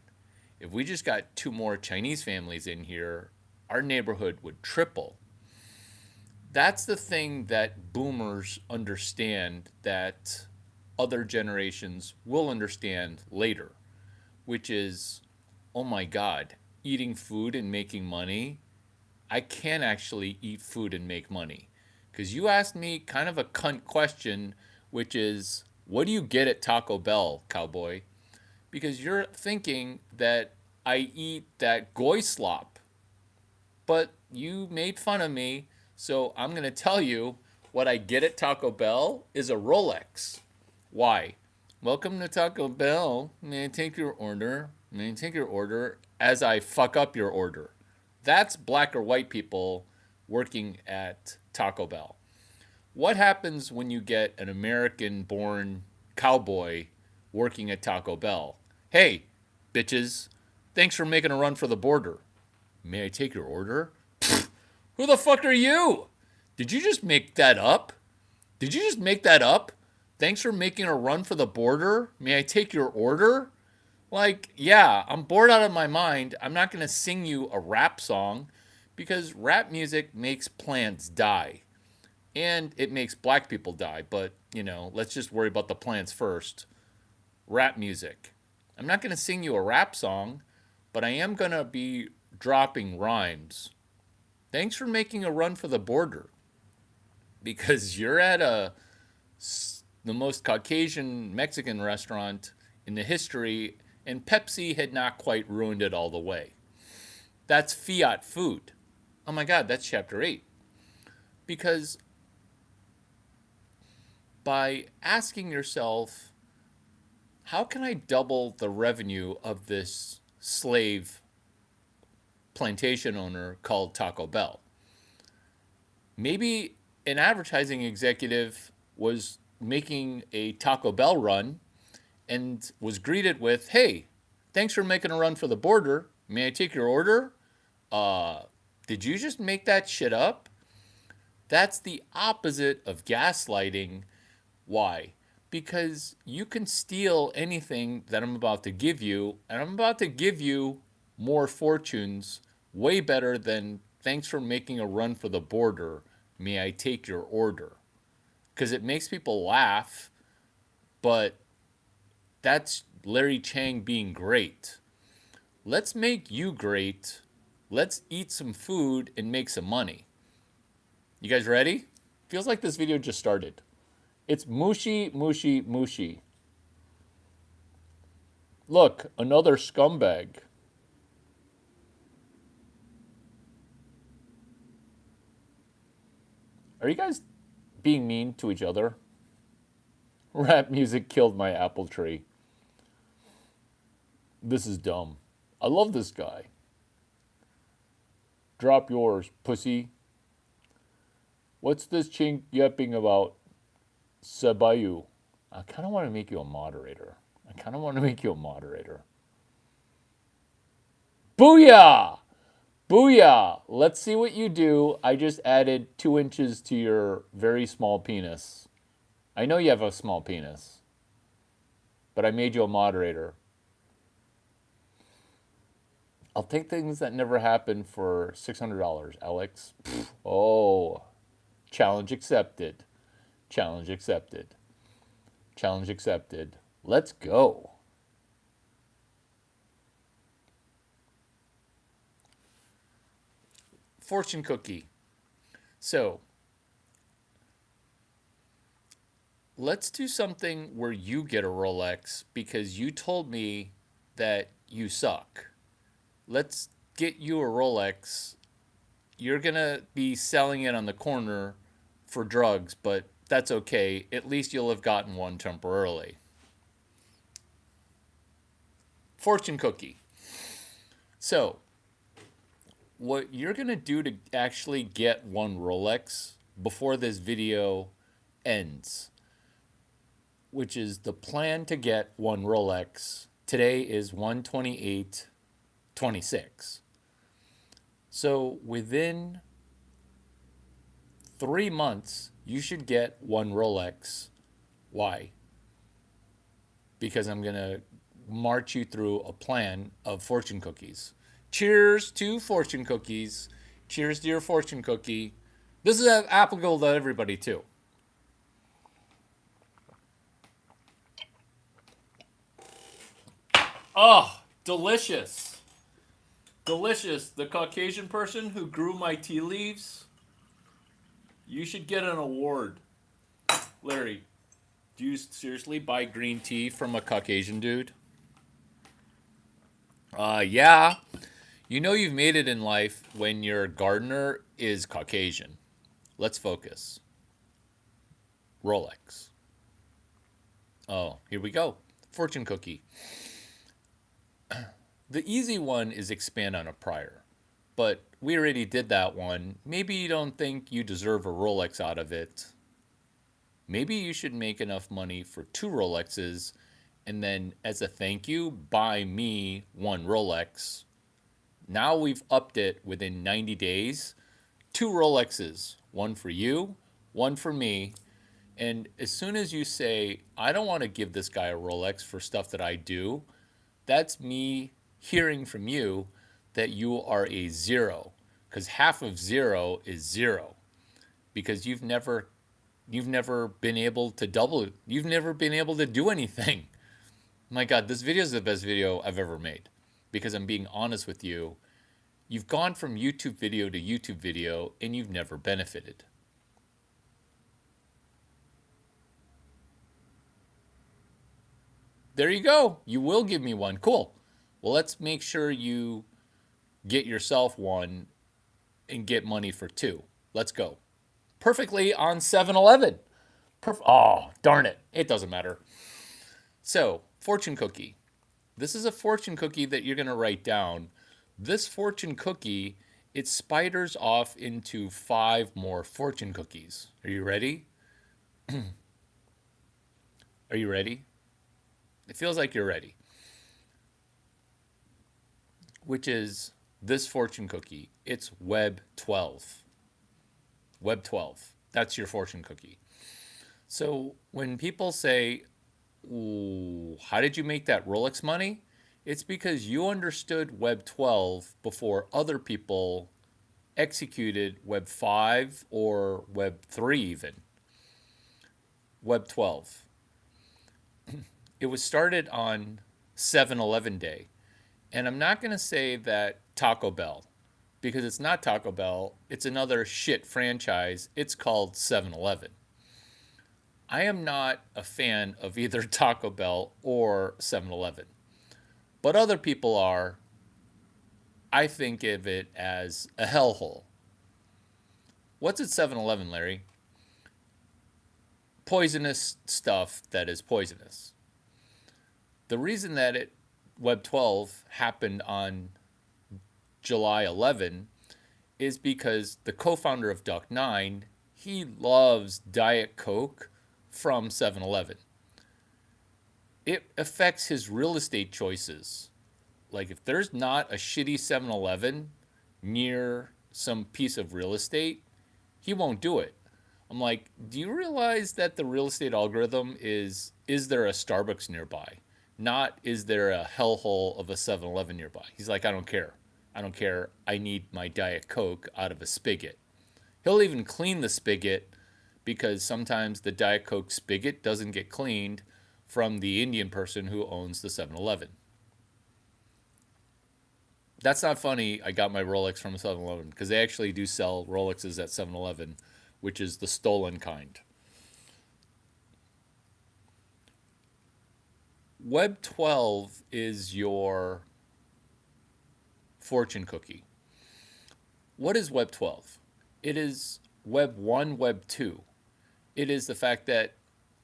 Speaker 1: if we just got two more Chinese families in here, our neighborhood would triple. That's the thing that boomers understand that other generations will understand later, which is, oh my God, eating food and making money. I can actually eat food and make money. Because you asked me kind of a cunt question, which is, what do you get at Taco Bell, cowboy? Because you're thinking that I eat that goy slop, but you made fun of me, so I'm going to tell you what I get at Taco Bell is a Rolex. Why? Welcome to Taco Bell. May I take your order? May I take your order as I fuck up your order? That's black or white people working at Taco Bell. What happens when you get an American born cowboy working at Taco Bell? Hey, bitches, thanks for making a run for the border. May I take your order? Who the fuck are you? Did you just make that up? Did you just make that up? Thanks for making a run for the border. May I take your order? Like, yeah, I'm bored out of my mind. I'm not going to sing you a rap song because rap music makes plants die. And it makes black people die. But, let's just worry about the plants first. Rap music. I'm not going to sing you a rap song, but I am going to be dropping rhymes. Thanks for making a run for the border because you're at the most Caucasian Mexican restaurant in the history, and Pepsi had not quite ruined it all the way. That's fiat food. Oh my God, that's chapter 8. Because by asking yourself, how can I double the revenue of this slave plantation owner called Taco Bell? Maybe an advertising executive was making a Taco Bell run and was greeted with, hey, thanks for making a run for the border. May I take your order? Did you just make that shit up? That's the opposite of gaslighting. Why? Because you can steal anything that I'm about to give you, and I'm about to give you more fortunes, way better than thanks for making a run for the border. May I take your order? Because it makes people laugh, but that's Larry Chang being great. Let's make you great. Let's eat some food and make some money. You guys ready? Feels like this video just started. It's mushy, mushy, mushy. Look, another scumbag. Are you guys being mean to each other? Rap music killed my apple tree. This is dumb. I love this guy. Drop yours, pussy. What's this chink yapping about? Sabayu. I kind of want to make you a moderator. Booyah! Booyah! Let's see what you do. I just added 2 inches to your very small penis. I know you have a small penis, but I made you a moderator. I'll take things that never happen for $600, Alex. Oh, challenge accepted. Challenge accepted. Challenge accepted. Let's go. Fortune cookie. So, let's do something where you get a Rolex because you told me that you suck. Let's get you a Rolex. You're going to be selling it on the corner for drugs, but that's okay. At least you'll have gotten one temporarily. Fortune cookie. So, what you're going to do to actually get one Rolex before this video ends, which is the plan to get one Rolex. Today is 1/28/26. So within 3 months, you should get one Rolex. Why? Because I'm going to march you through a plan of fortune cookies. Cheers to fortune cookies. Cheers to your fortune cookie. This is applicable to everybody too. Oh, delicious. Delicious. The Caucasian person who grew my tea leaves, you should get an award. Larry, do you seriously buy green tea from a Caucasian dude? Yeah. You know you've made it in life when your gardener is Caucasian. Let's focus. Rolex. Oh, here we go. Fortune cookie. The easy one is expand on a prior. But we already did that one. Maybe you don't think you deserve a Rolex out of it. Maybe you should make enough money for two Rolexes and then, as a thank you, buy me one Rolex. Now we've upped it within 90 days. Two Rolexes, one for you, one for me. And as soon as you say, I don't want to give this guy a Rolex for stuff that I do, that's me hearing from you that you are a zero. Because half of zero is zero. Because you've never been able to double it. You've never been able to do anything. My God, this video is the best video I've ever made. Because I'm being honest with you. You've gone from YouTube video to YouTube video and you've never benefited. There you go. You will give me one. Cool. Well, let's make sure you get yourself one and get money for two. Let's go. Perfectly on 7-Eleven. Oh, darn it. It doesn't matter. So, fortune cookie. This is a fortune cookie that you're going to write down. This fortune cookie, it spiders off into 5 more fortune cookies. Are you ready? Are you ready? It feels like you're ready. Which is this fortune cookie. It's Web 12. Web 12. That's your fortune cookie. So when people say, ooh, how did you make that Rolex money? It's because you understood Web 12 before other people executed Web 5 or Web 3 even. Web 12. It was started on 7-Eleven Day. And I'm not going to say that Taco Bell, because it's not Taco Bell. It's another shit franchise. It's called 7-Eleven. I am not a fan of either Taco Bell or 7-Eleven. But other people are. I think of it as a hellhole. What's at 7-Eleven, Larry? Poisonous stuff that is poisonous. The reason that Web 12 happened on July 11 is because the co-founder of Duck 9, he loves Diet Coke from 7-Eleven. It affects his real estate choices. Like if there's not a shitty 7-Eleven near some piece of real estate, he won't do it. I'm like, do you realize that the real estate algorithm is there a Starbucks nearby? Not is there a hellhole of a 7-Eleven nearby? He's like, I don't care. I don't care. I need my Diet Coke out of a spigot. He'll even clean the spigot because sometimes the Diet Coke spigot doesn't get cleaned from the Indian person who owns the 7-Eleven. That's not funny. I got my Rolex from 7-Eleven because they actually do sell Rolexes at 7-Eleven, which is the stolen kind. Web 12 is your fortune cookie. What is Web 12? It is Web 1, Web 2. It is the fact that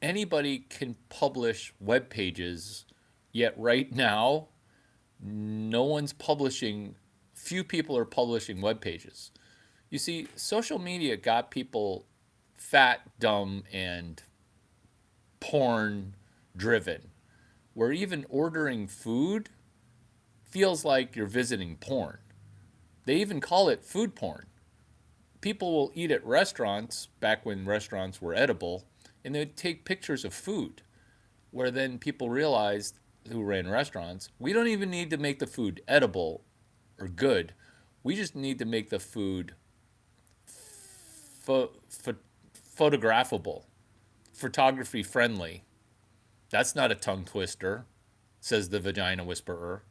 Speaker 1: anybody can publish web pages, yet right now, no one's publishing, few people are publishing web pages. You see, social media got people fat, dumb, and porn driven, where even ordering food feels like you're visiting porn. They even call it food porn. People will eat at restaurants back when restaurants were edible, and they'd take pictures of food, where then people realized who ran restaurants, we don't even need to make the food edible or good. We just need to make the food photographable, photography friendly. That's not a tongue twister, says the vagina whisperer.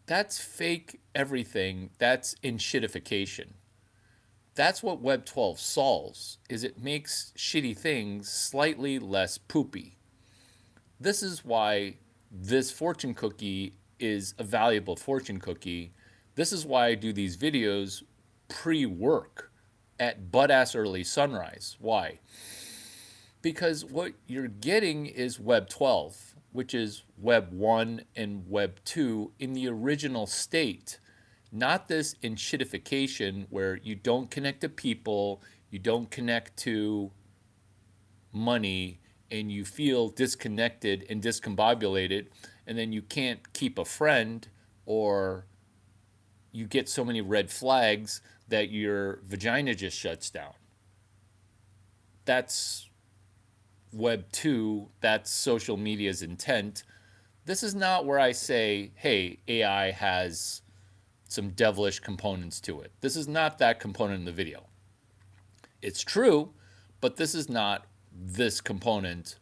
Speaker 1: That's fake everything. That's enshittification. That's what Web 12 solves, is it makes shitty things slightly less poopy. This is why this fortune cookie is a valuable fortune cookie. This is why I do these videos pre-work at butt-ass early sunrise. Why? Because what you're getting is Web 12, which is Web 1 and Web 2 in the original state. Not this enshittification where you don't connect to people, you don't connect to money, and you feel disconnected and discombobulated, and then you can't keep a friend, or you get so many red flags that your vagina just shuts down. That's Web 2, that's social media's intent. This is not where I say, hey, AI has some devilish components to it. This is not that component in the video. It's true, but this is not this component.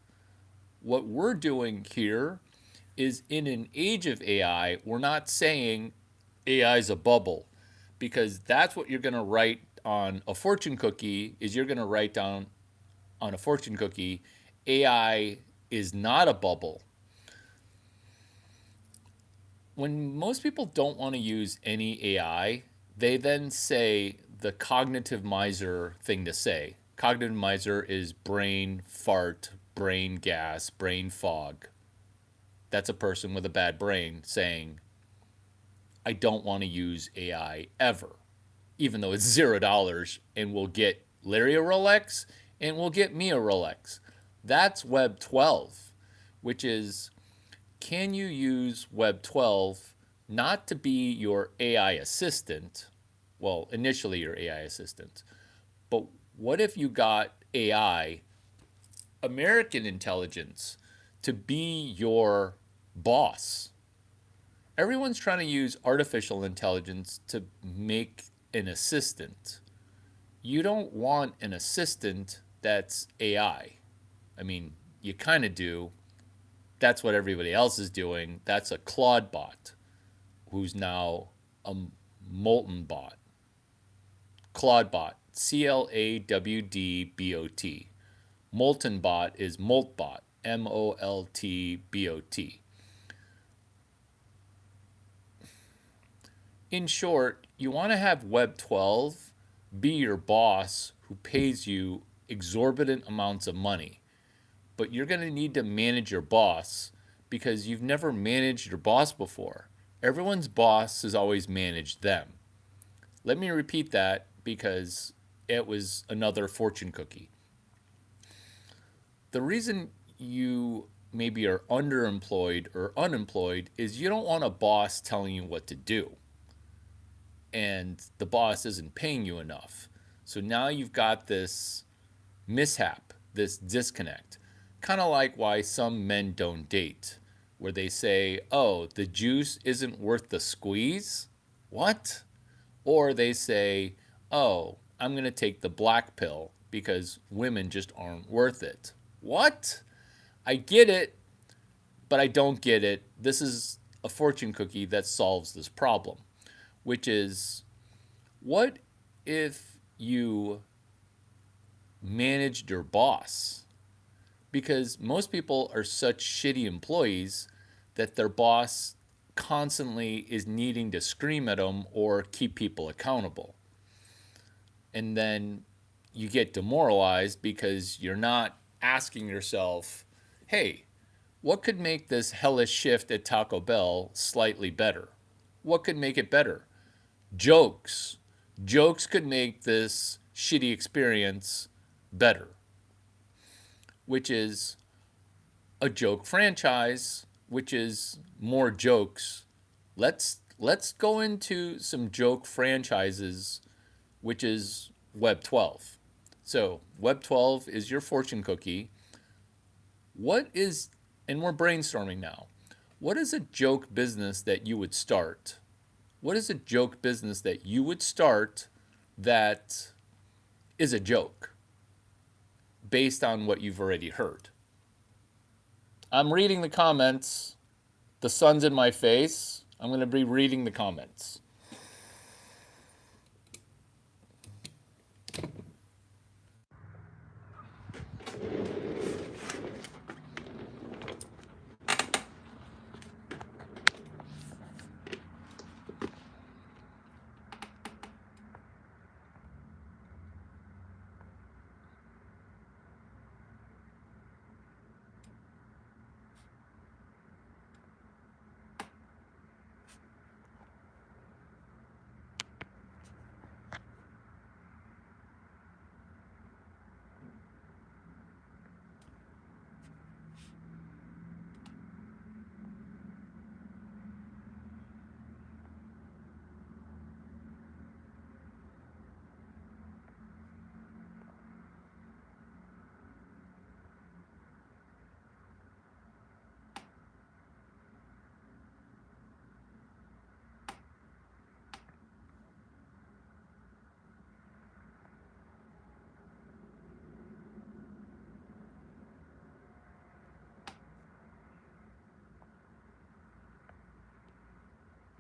Speaker 1: What we're doing here is, in an age of AI, we're not saying AI is a bubble, because that's what you're going to write on a fortune cookie, is you're going to write down on a fortune cookie, AI is not a bubble. When most people don't want to use any AI, they then say the cognitive miser thing to say. Cognitive miser is brain fart, brain gas, brain fog. That's a person with a bad brain saying, I don't want to use AI ever, even though it's $0 and we'll get Larry a Rolex and we'll get me a Rolex. That's Web 12, which is, can you use Web 12 not to be your AI assistant? Well, initially your AI assistant. But what if you got AI, American intelligence, to be your boss? Everyone's trying to use artificial intelligence to make an assistant. You don't want an assistant that's AI. I mean, you kind of do. That's what everybody else is doing. That's a Claude bot, who's now a Molten bot. Claude bot, CLAWDBOT. Molten bot is Moltbot, MOLTBOT. In short, you want to have Web 12 be your boss who pays you exorbitant amounts of money. But you're going to need to manage your boss because you've never managed your boss before. Everyone's boss has always managed them. Let me repeat that because it was another fortune cookie. The reason you maybe are underemployed or unemployed is you don't want a boss telling you what to do. And the boss isn't paying you enough. So now you've got this mishap, this disconnect. Kind of like why some men don't date, where they say, oh, the juice isn't worth the squeeze? What? Or they say, oh, I'm going to take the black pill because women just aren't worth it. What? I get it, but I don't get it. This is a fortune cookie that solves this problem, which is, what if you managed your boss? Because most people are such shitty employees that their boss constantly is needing to scream at them or keep people accountable. And then you get demoralized because you're not asking yourself, hey, what could make this hellish shift at Taco Bell slightly better? What could make it better? Jokes. Jokes could make this shitty experience better, which is a joke franchise, which is more jokes. Let's go into some joke franchises, which is Web 12. So, Web 12 is your fortune cookie. What is, and we're brainstorming now, what is a joke business that you would start? What is a joke business that you would start that is a joke based on what you've already heard? I'm reading the comments. The sun's in my face. I'm going to be reading the comments.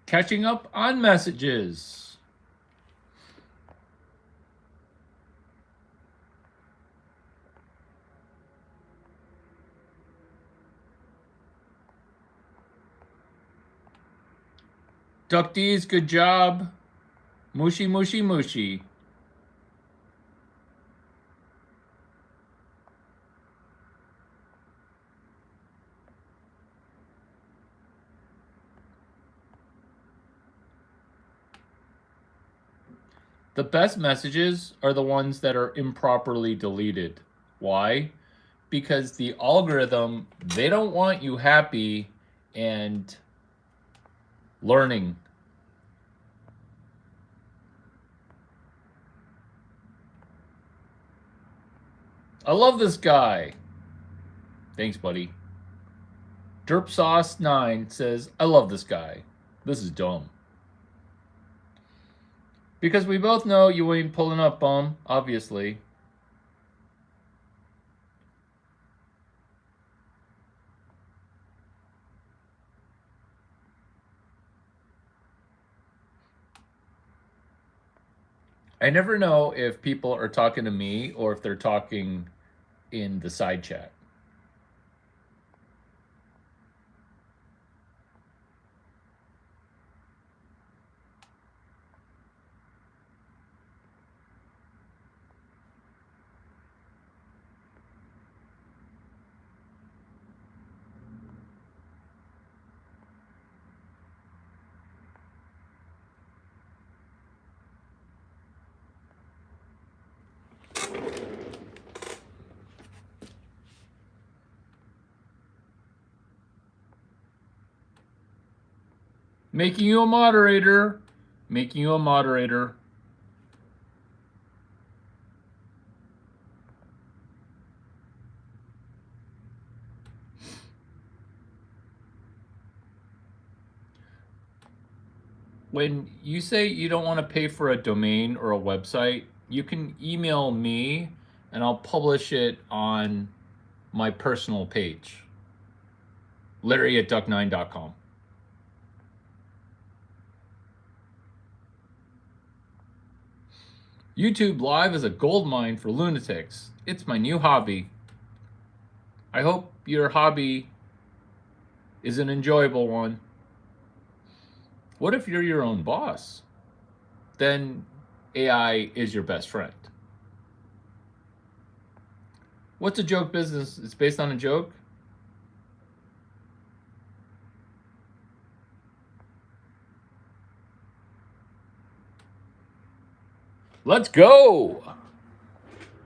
Speaker 1: Catching up on messages. Duck D's, good job. Mushy, mushy, mushy. The best messages are the ones that are improperly deleted. Why? Because the algorithm, they don't want you happy and learning. I love this guy. Thanks, buddy. Derp Sauce 9 says, I love this guy. This is dumb. Because we both know you ain't pulling up, bum, obviously. I never know if people are talking to me or if they're talking in the side chat. Making you a moderator. Making you a moderator. When you say you don't want to pay for a domain or a website, you can email me and I'll publish it on my personal page, Larry at duck9.com. YouTube Live is a goldmine for lunatics. It's my new hobby. I hope your hobby is an enjoyable one. What if you're your own boss? Then AI is your best friend. What's a joke business? It's based on a joke? Let's go!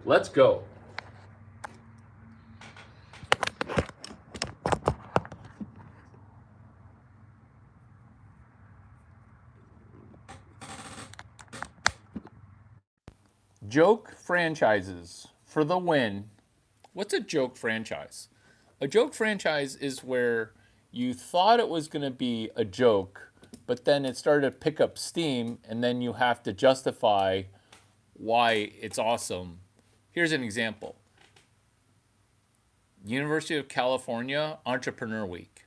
Speaker 1: Let's go. Joke franchises for the win. What's a joke franchise? A joke franchise is where you thought it was going to be a joke, but then it started to pick up steam, and then you have to justify why it's awesome. Here's an example. University of California Entrepreneur Week.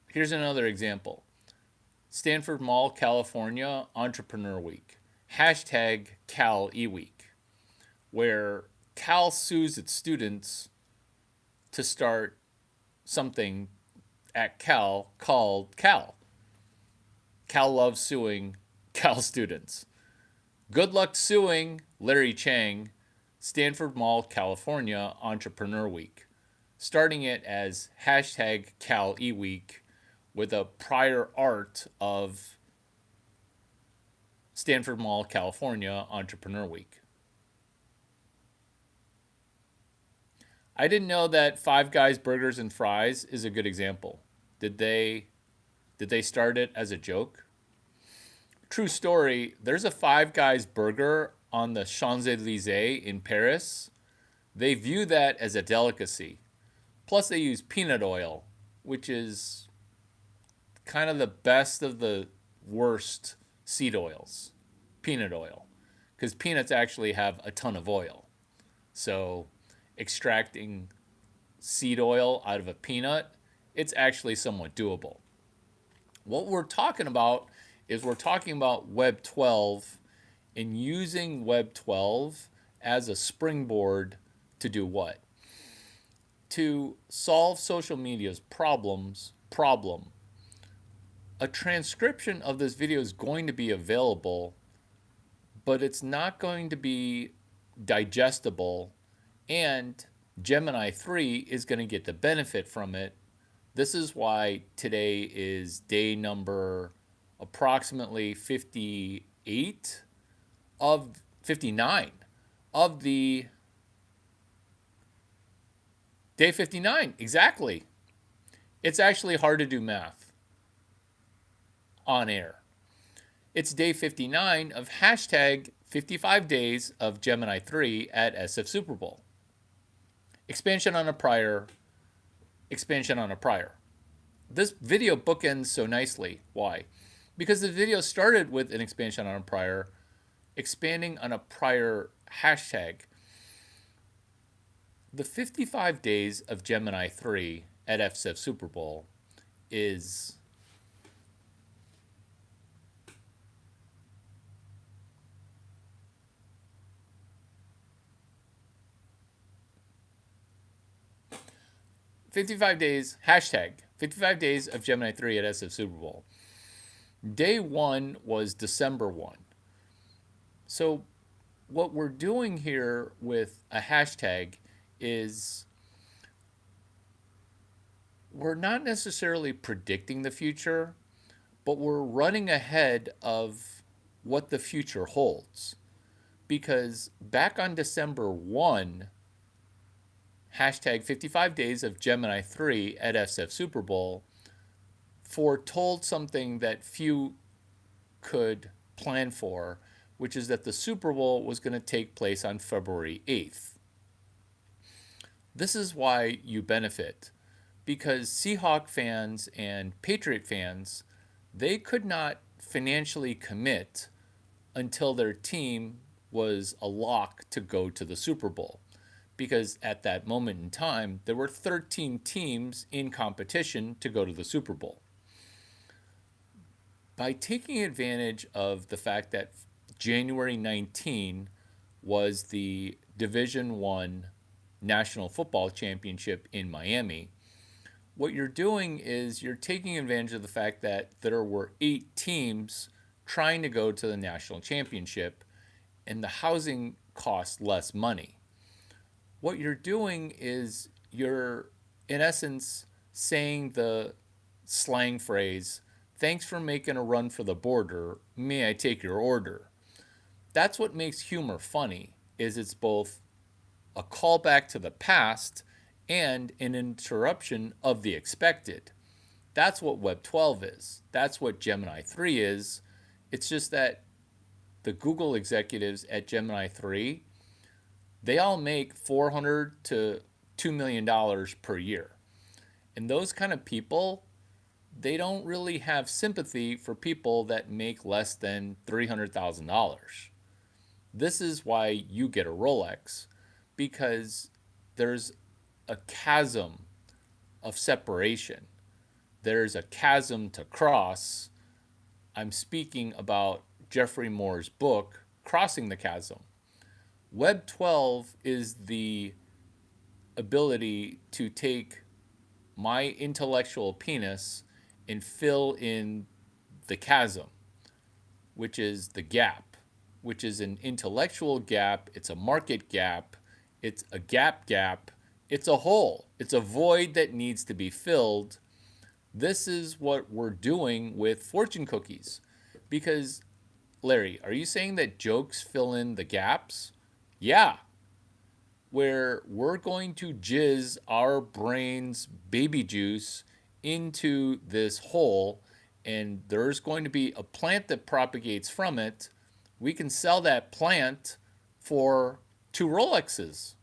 Speaker 1: Here's another example. Stanford Mall, California Entrepreneur Week. Hashtag Cal eWeek, where Cal sues its students to start something at Cal called Cal. Cal loves suing Cal students. Good luck suing Larry Chang, Stanford Mall, California Entrepreneur Week, starting it as hashtag Cal eWeek with a prior art of Stanford Mall, California Entrepreneur Week. I didn't know that Five Guys Burgers and Fries is a good example. Did they start it as a joke? True story, there's a Five Guys burger on the Champs-Élysées in Paris. They view that as a delicacy. Plus they use peanut oil, which is kind of the best of the worst seed oils. Peanut oil. Because peanuts actually have a ton of oil. So extracting seed oil out of a peanut, it's actually somewhat doable. What we're talking about is we're talking about Web 12 and using Web 12 as a springboard to do what? To solve social media's problem. A transcription of this video is going to be available, but it's not going to be digestible, and Gemini 3 is going to get the benefit from it. This is why today is day number approximately 58 of 59 of the day 59. Exactly. It's actually hard to do math on air. It's day 59 of hashtag 55 days of Gemini 3 at SF Super Bowl. Expansion on a prior. This video bookends so nicely. Why? Because the video started with an expansion on a prior, expanding on a prior hashtag. The 55 days of Gemini 3 at SF Super Bowl is $55 days, hashtag 55 days of Gemini 3 at SF Super Bowl. Day 1 was December 1. So what we're doing here with a hashtag is we're not necessarily predicting the future, but we're running ahead of what the future holds. Because back on December 1, hashtag 55 days of Gemini 3 at SF Super Bowl foretold something that few could plan for, which is that the Super Bowl was going to take place on February 8th. This is why you benefit, because Seahawk fans and Patriot fans, they could not financially commit until their team was a lock to go to the Super Bowl because at that moment in time, there were 13 teams in competition to go to the Super Bowl. By taking advantage of the fact that January 19 was the Division One National Football Championship in Miami, what you're doing is you're taking advantage of the fact that there were 8 teams trying to go to the national championship and the housing costs less money. What you're doing is you're, in essence, saying the slang phrase, thanks for making a run for the border, may I take your order? That's what makes humor funny, is it's both a callback to the past and an interruption of the expected. That's what Web 12 is. That's what Gemini 3 is. It's just that the Google executives at Gemini 3, they all make $400 to $2 million per year. And those kind of people, they don't really have sympathy for people that make less than $300,000. This is why you get a Rolex, because there's a chasm of separation. There's a chasm to cross. I'm speaking about Jeffrey Moore's book, Crossing the Chasm. Web 12 is the ability to take my intellectual penis and fill in the chasm, which is the gap, which is an intellectual gap, it's a market gap, it's a gap, it's a hole, it's a void that needs to be filled. This is what we're doing with fortune cookies. Because, Larry, are you saying that jokes fill in the gaps? Yeah. Where we're going to jizz our brain's baby juice into this hole, and there's going to be a plant that propagates from it. We can sell that plant for 2 Rolexes.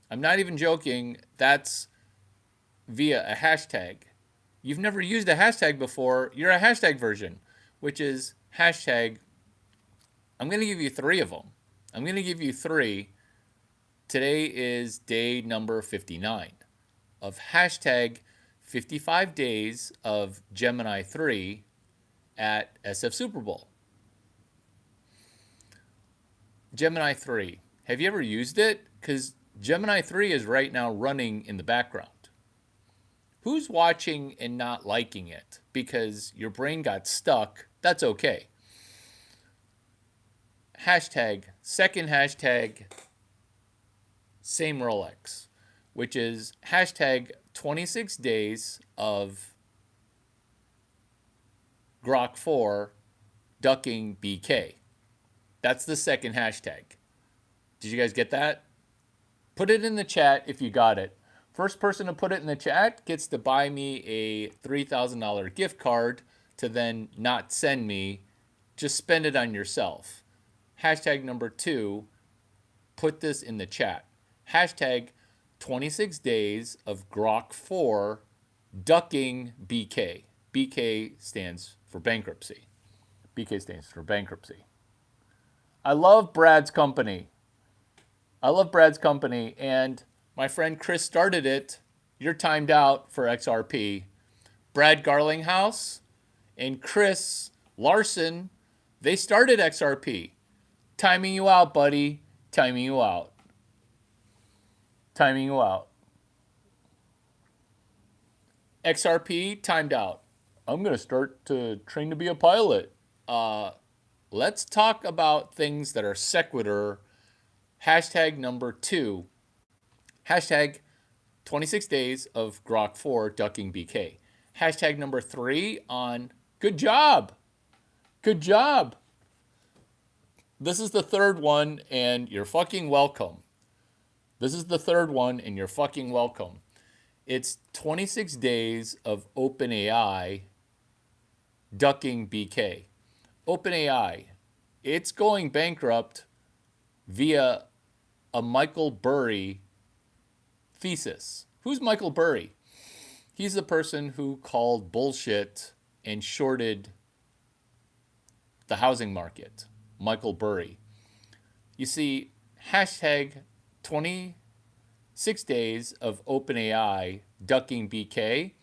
Speaker 1: I'm not even joking. That's via a hashtag. You've never used a hashtag before. You're a hashtag version, which is hashtag. I'm going to give you 3 of them. I'm going to give you 3. Today is day number 59 of hashtag 55 days of Gemini 3 at SF Super Bowl. Gemini 3. Have you ever used it? Because Gemini 3 is right now running in the background. Who's watching and not liking it because your brain got stuck? That's okay. Hashtag, second hashtag, same Rolex, which is hashtag 26 days of Grok 4 ducking BK. That's the second hashtag. Did you guys get that? Put it in the chat if you got it. First person to put it in the chat gets to buy me a $3,000 gift card to then not send me. Just spend it on yourself. Hashtag number 2, put this in the chat. Hashtag 26 days of Grok 4 ducking BK. BK stands for bankruptcy. BK stands for bankruptcy. I love Brad's company. And my friend Chris started it. You're timed out for XRP. Brad Garlinghouse and Chris Larson, they started XRP. Timing you out, buddy. Timing you out. XRP timed out. I'm going to start to train to be a pilot. Let's talk about things that are sequitur. Hashtag number 2. Hashtag 26 days of Grok 4 ducking BK. Hashtag number 3 on good job. This is the third one, and you're fucking welcome. It's 26 days of OpenAI ducking BK. OpenAI, it's going bankrupt via a Michael Burry thesis. Who's Michael Burry? He's the person who called bullshit and shorted the housing market. Michael Burry. You see, hashtag 26 days of OpenAI ducking BK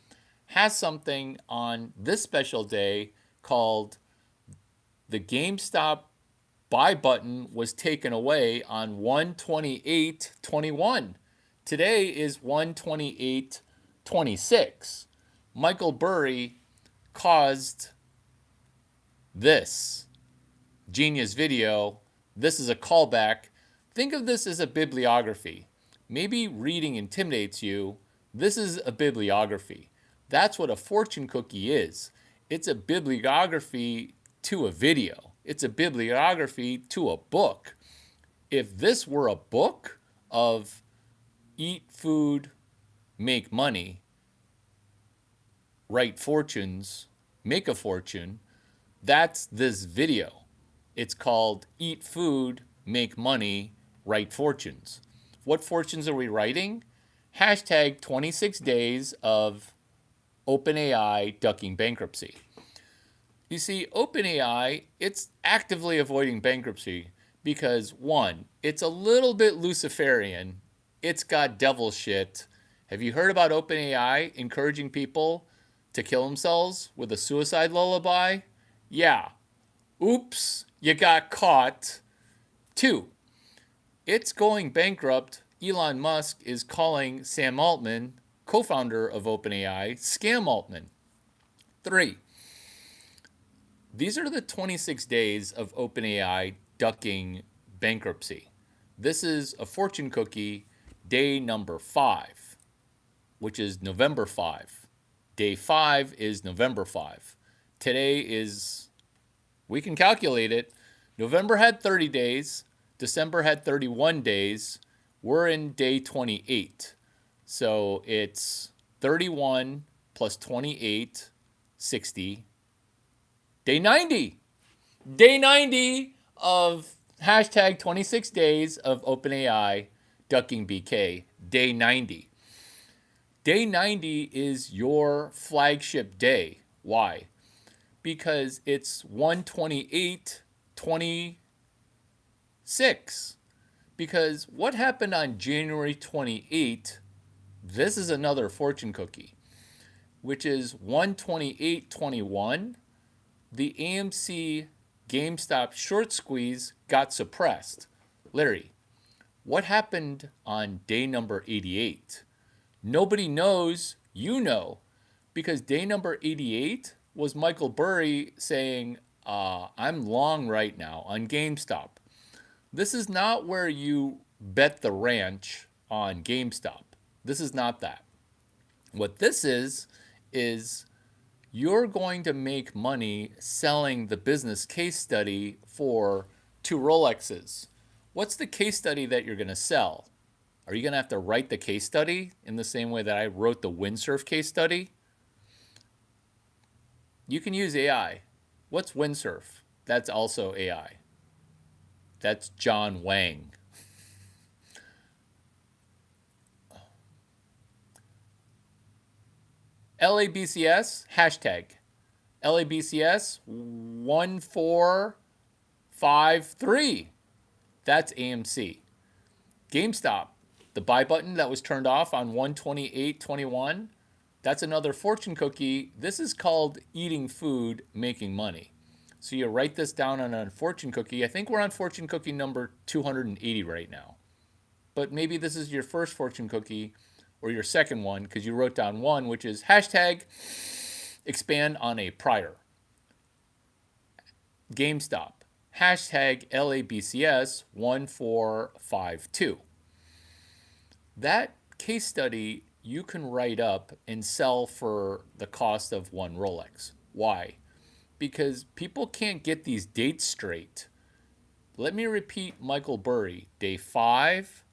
Speaker 1: has something on this special day called the GameStop buy button was taken away on 1/28/21. Today is 1/28/26. Michael Burry caused this genius video. This is a callback. Think of this as a bibliography. Maybe reading intimidates you. This is a bibliography. That's what a fortune cookie is. It's a bibliography to a video. It's a bibliography to a book. If this were a book of eat food, make money, write fortunes, make a fortune, that's this video. It's called Eat Food, Make Money, Write Fortunes. What fortunes are we writing? Hashtag 26 days of OpenAI ducking bankruptcy. You see, OpenAI, it's actively avoiding bankruptcy because, one, it's a little bit Luciferian. It's got devil shit. Have you heard about OpenAI encouraging people to kill themselves with a suicide lullaby? Yeah. Oops, you got caught. Two, it's going bankrupt. Elon Musk is calling Sam Altman, co-founder of OpenAI, Scam Altman. Three, these are the 26 days of OpenAI ducking bankruptcy. This is a fortune cookie, day number 5, which is November 5. Day 5 is November 5. Today is, we can calculate it. November had 30 days. December had 31 days. We're in day 28. So it's 31 plus 28, 60. Day 90. Day 90 of hashtag 26 days of OpenAI ducking BK. Day 90. Day 90 is your flagship day. Why? Because it's 1/28/26. Because what happened on January 28th, this is another fortune cookie, which is 1/28/21. The AMC GameStop short squeeze got suppressed. Larry, what happened on day number 88? Nobody knows. You know. Because day number 88 was Michael Burry saying, I'm long right now on GameStop. This is not where you bet the ranch on GameStop. This is not that. What this is you're going to make money selling the business case study for 2 Rolexes. What's the case study that you're going to sell? Are you going to have to write the case study in the same way that I wrote the windsurf case study? You can use AI. What's windsurf? That's also AI. That's John Wang. LABCS, hashtag. LABCS 1453. That's AMC. GameStop, the buy button that was turned off on 1/28/21. That's another fortune cookie. This is called eating food, making money. So you write this down on a fortune cookie. I think we're on fortune cookie number 280 right now. But maybe this is your first fortune cookie or your second one because you wrote down one, which is hashtag expand on a prior. GameStop, hashtag LABCS 1452. That case study you can write up and sell for the cost of 1 Rolex. Why? Because people can't get these dates straight. Let me repeat Michael Burry. Day 5,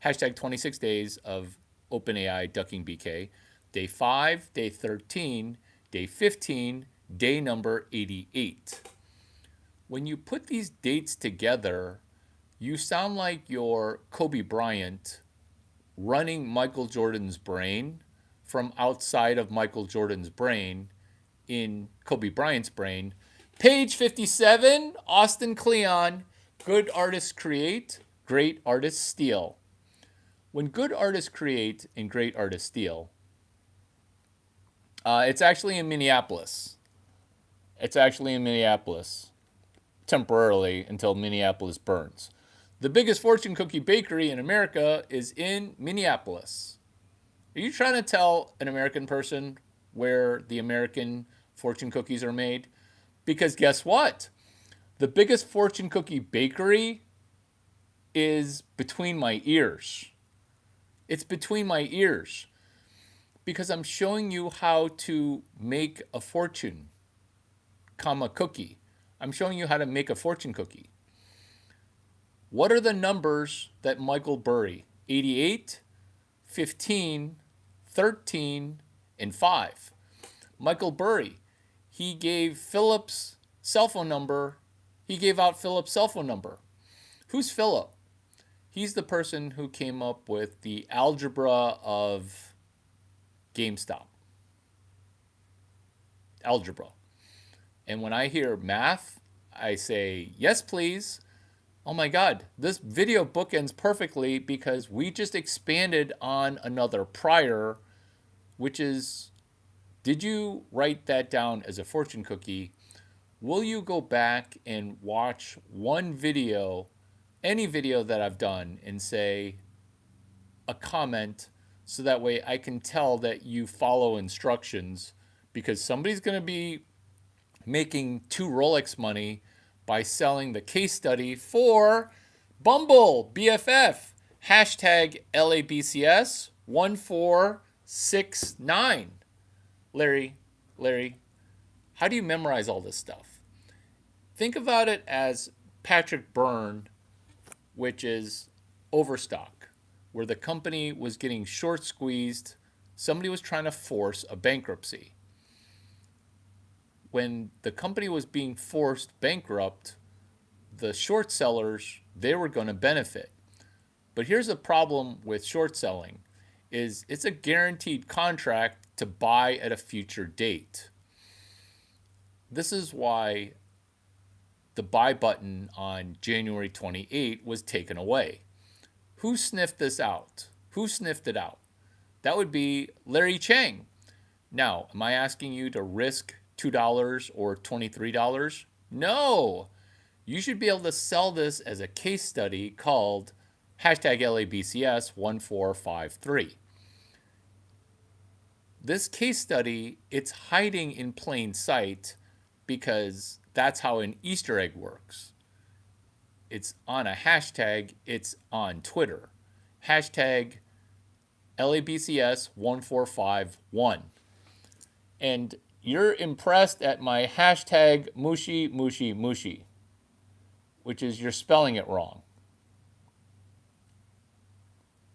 Speaker 1: hashtag 26 days of OpenAI ducking BK. Day 5, day 13, day 15, day number 88. When you put these dates together, you sound like you're Kobe Bryant running Michael Jordan's brain from outside of Michael Jordan's brain in Kobe Bryant's brain. Page 57, Austin Kleon. Good artists create, great artists steal. When good artists create and great artists steal, it's actually in Minneapolis. It's actually in Minneapolis temporarily until Minneapolis burns. The biggest fortune cookie bakery in America is in Minneapolis. Are you trying to tell an American person where the American fortune cookies are made? Because guess what? The biggest fortune cookie bakery is between my ears. It's between my ears because I'm showing you how to make a fortune, comma cookie. I'm showing you how to make a fortune cookie. What are the numbers that Michael Burry? 88, 15, 13, and 5. Michael Burry, he gave Philip's cell phone number. He gave out Philip's cell phone number. Who's Philip? He's the person who came up with the algebra of GameStop. Algebra. And when I hear math, I say, yes, please. Oh my God, this video bookends perfectly because we just expanded on another prior, which is, did you write that down as a fortune cookie? Will you go back and watch one video, any video that I've done, and say a comment so that way I can tell that you follow instructions because somebody's going to be making 2 Rolex money by selling the case study for Bumble BFF, hashtag LABCS 1469. Larry, how do you memorize all this stuff? Think about it as Patrick Byrne, which is Overstock, where the company was getting short squeezed. Somebody was trying to force a bankruptcy. When the company was being forced bankrupt, the short sellers, they were going to benefit. But here's the problem with short selling is it's a guaranteed contract to buy at a future date. This is why the buy button on January 28 was taken away. Who sniffed this out? Who sniffed it out? That would be Larry Chang. Now, am I asking you to risk $2 or $23? No. You should be able to sell this as a case study called hashtag LABCS 1453. This case study, it's hiding in plain sight because that's how an Easter egg works. It's on a hashtag, it's on Twitter. Hashtag LABCS 1451. And you're impressed at my hashtag mushi, which is you're spelling it wrong.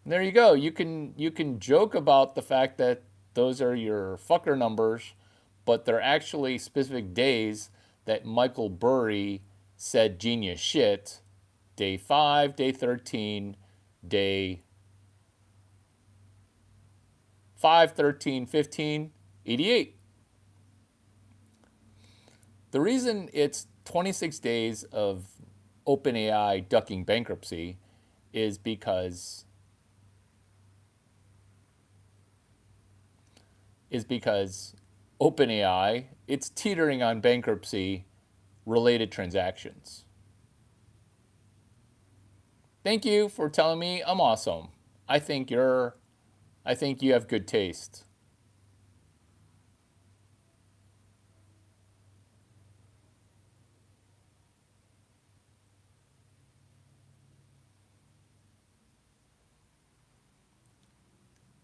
Speaker 1: And there you go. You can joke about the fact that those are your fucker numbers, but they're actually specific days that Michael Burry said genius shit. Day 5, day 13, day 5, 13, 15, 88. The reason it's 26 days of OpenAI ducking bankruptcy is because OpenAI, it's teetering on bankruptcy related transactions. Thank you for telling me I'm awesome. I think you have good taste.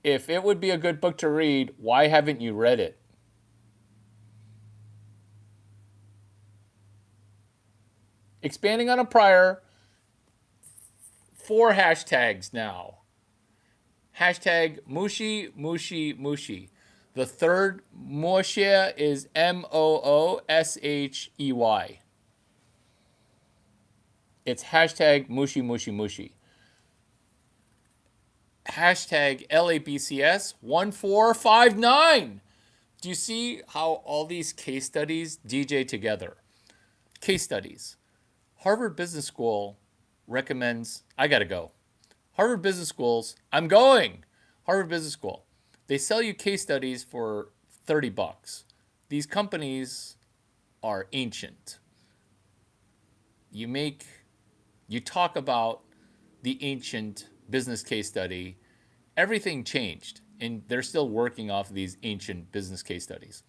Speaker 1: If it would be a good book to read, why haven't you read it? Expanding on a prior, 4 hashtags now. Hashtag mushi. The third Mosheh is Mooshey. It's hashtag mushi. Hashtag LABCS 1459. Do you see how all these case studies DJ together? Case studies. Harvard Business School recommends, I got to go. Harvard Business Schools, I'm going. Harvard Business School. They sell you case studies for $30. These companies are ancient. You talk about the ancient business case study. Everything changed, and they're still working off of these ancient business case studies.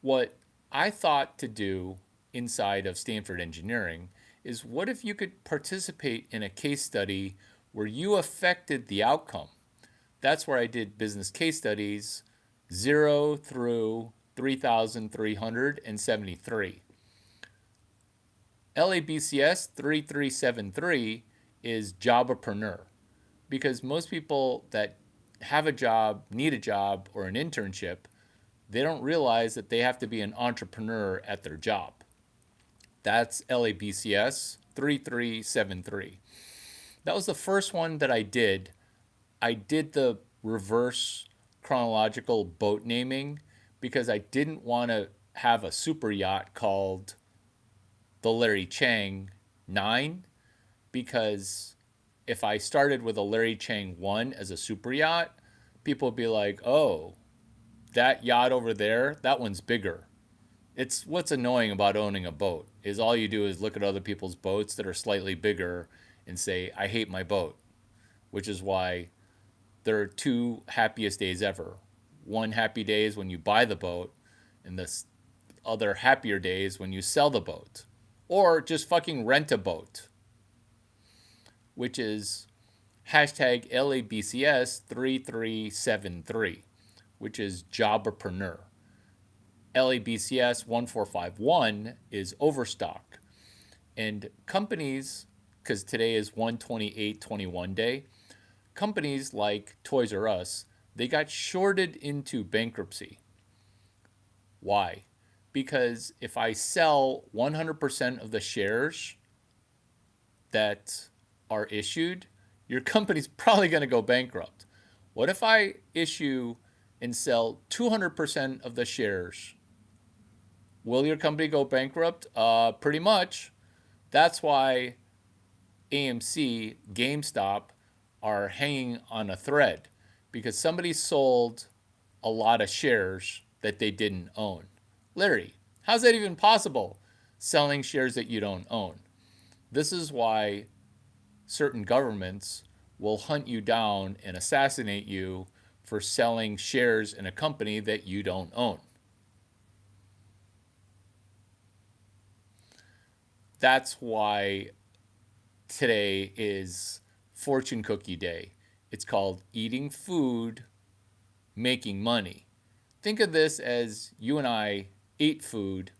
Speaker 1: What I thought to do inside of Stanford Engineering is, what if you could participate in a case study where you affected the outcome? That's where I did business case studies 0 through 3,373. LABCS 3373 is Jobapreneur, because most people that have a job, need a job, or an internship, they don't realize that they have to be an entrepreneur at their job. That's LABCS 3373. That was the first one that I did. I did the reverse chronological boat naming because I didn't want to have a super yacht called the Larry Chang 9, because if I started with a Larry Chang 1 as a super yacht, people would be like, oh, that yacht over there, that one's bigger. It's what's annoying about owning a boat is all you do is look at other people's boats that are slightly bigger and say, I hate my boat, which is why there are two happiest days ever. One happy day is when you buy the boat, and the other happier days when you sell the boat, or just fucking rent a boat, which is hashtag LABCS 3373, which is Jobapreneur. LABCS 1451 is Overstock. And companies, because today is 12821 day, companies like Toys R Us, they got shorted into bankruptcy. Why? Because if I sell 100% of the shares that are issued, your company's probably going to go bankrupt. What if I issue and sell 200% of the shares? Will your company go bankrupt? Pretty much. That's why AMC, GameStop are hanging on a thread, because somebody sold a lot of shares that they didn't own. Larry, how's that even possible? Selling shares that you don't own. This is why certain governments will hunt you down and assassinate you for selling shares in a company that you don't own. That's why today is Fortune Cookie Day. It's called Eating Food, Making Money. Think of this as you and I ate food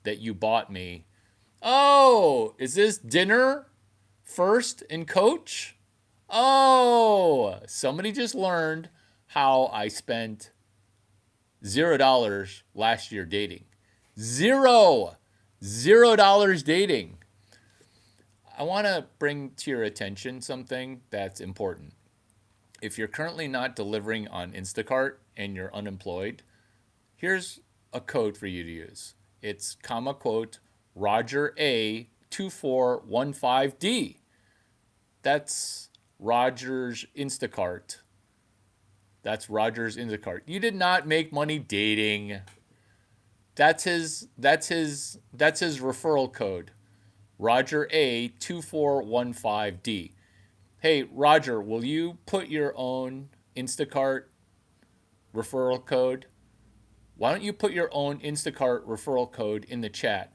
Speaker 1: that you bought me. Oh, is this dinner first in Coach? Oh, somebody just learned how I spent $0 last year dating. $0 dating. I want to bring to your attention something that's important. If you're currently not delivering on Instacart and you're unemployed, here's a code for you to use. It's comma quote Roger A 2415D. That's Roger's Instacart. That's Roger's Instacart. You did not make money dating. That's his referral code. Roger A 2415D. Hey, Roger, will you put your own Instacart referral code? Why don't you put your own Instacart referral code in the chat?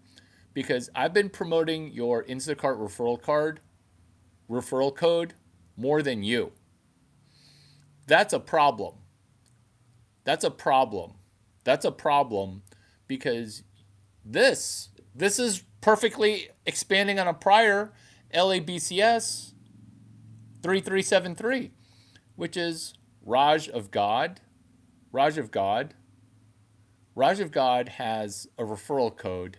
Speaker 1: Because I've been promoting your Instacart referral code more than you. That's a problem. That's a problem. That's a problem, because this is perfectly expanding on a prior LABCS 3373, which is Raj of God. Raj of God has a referral code.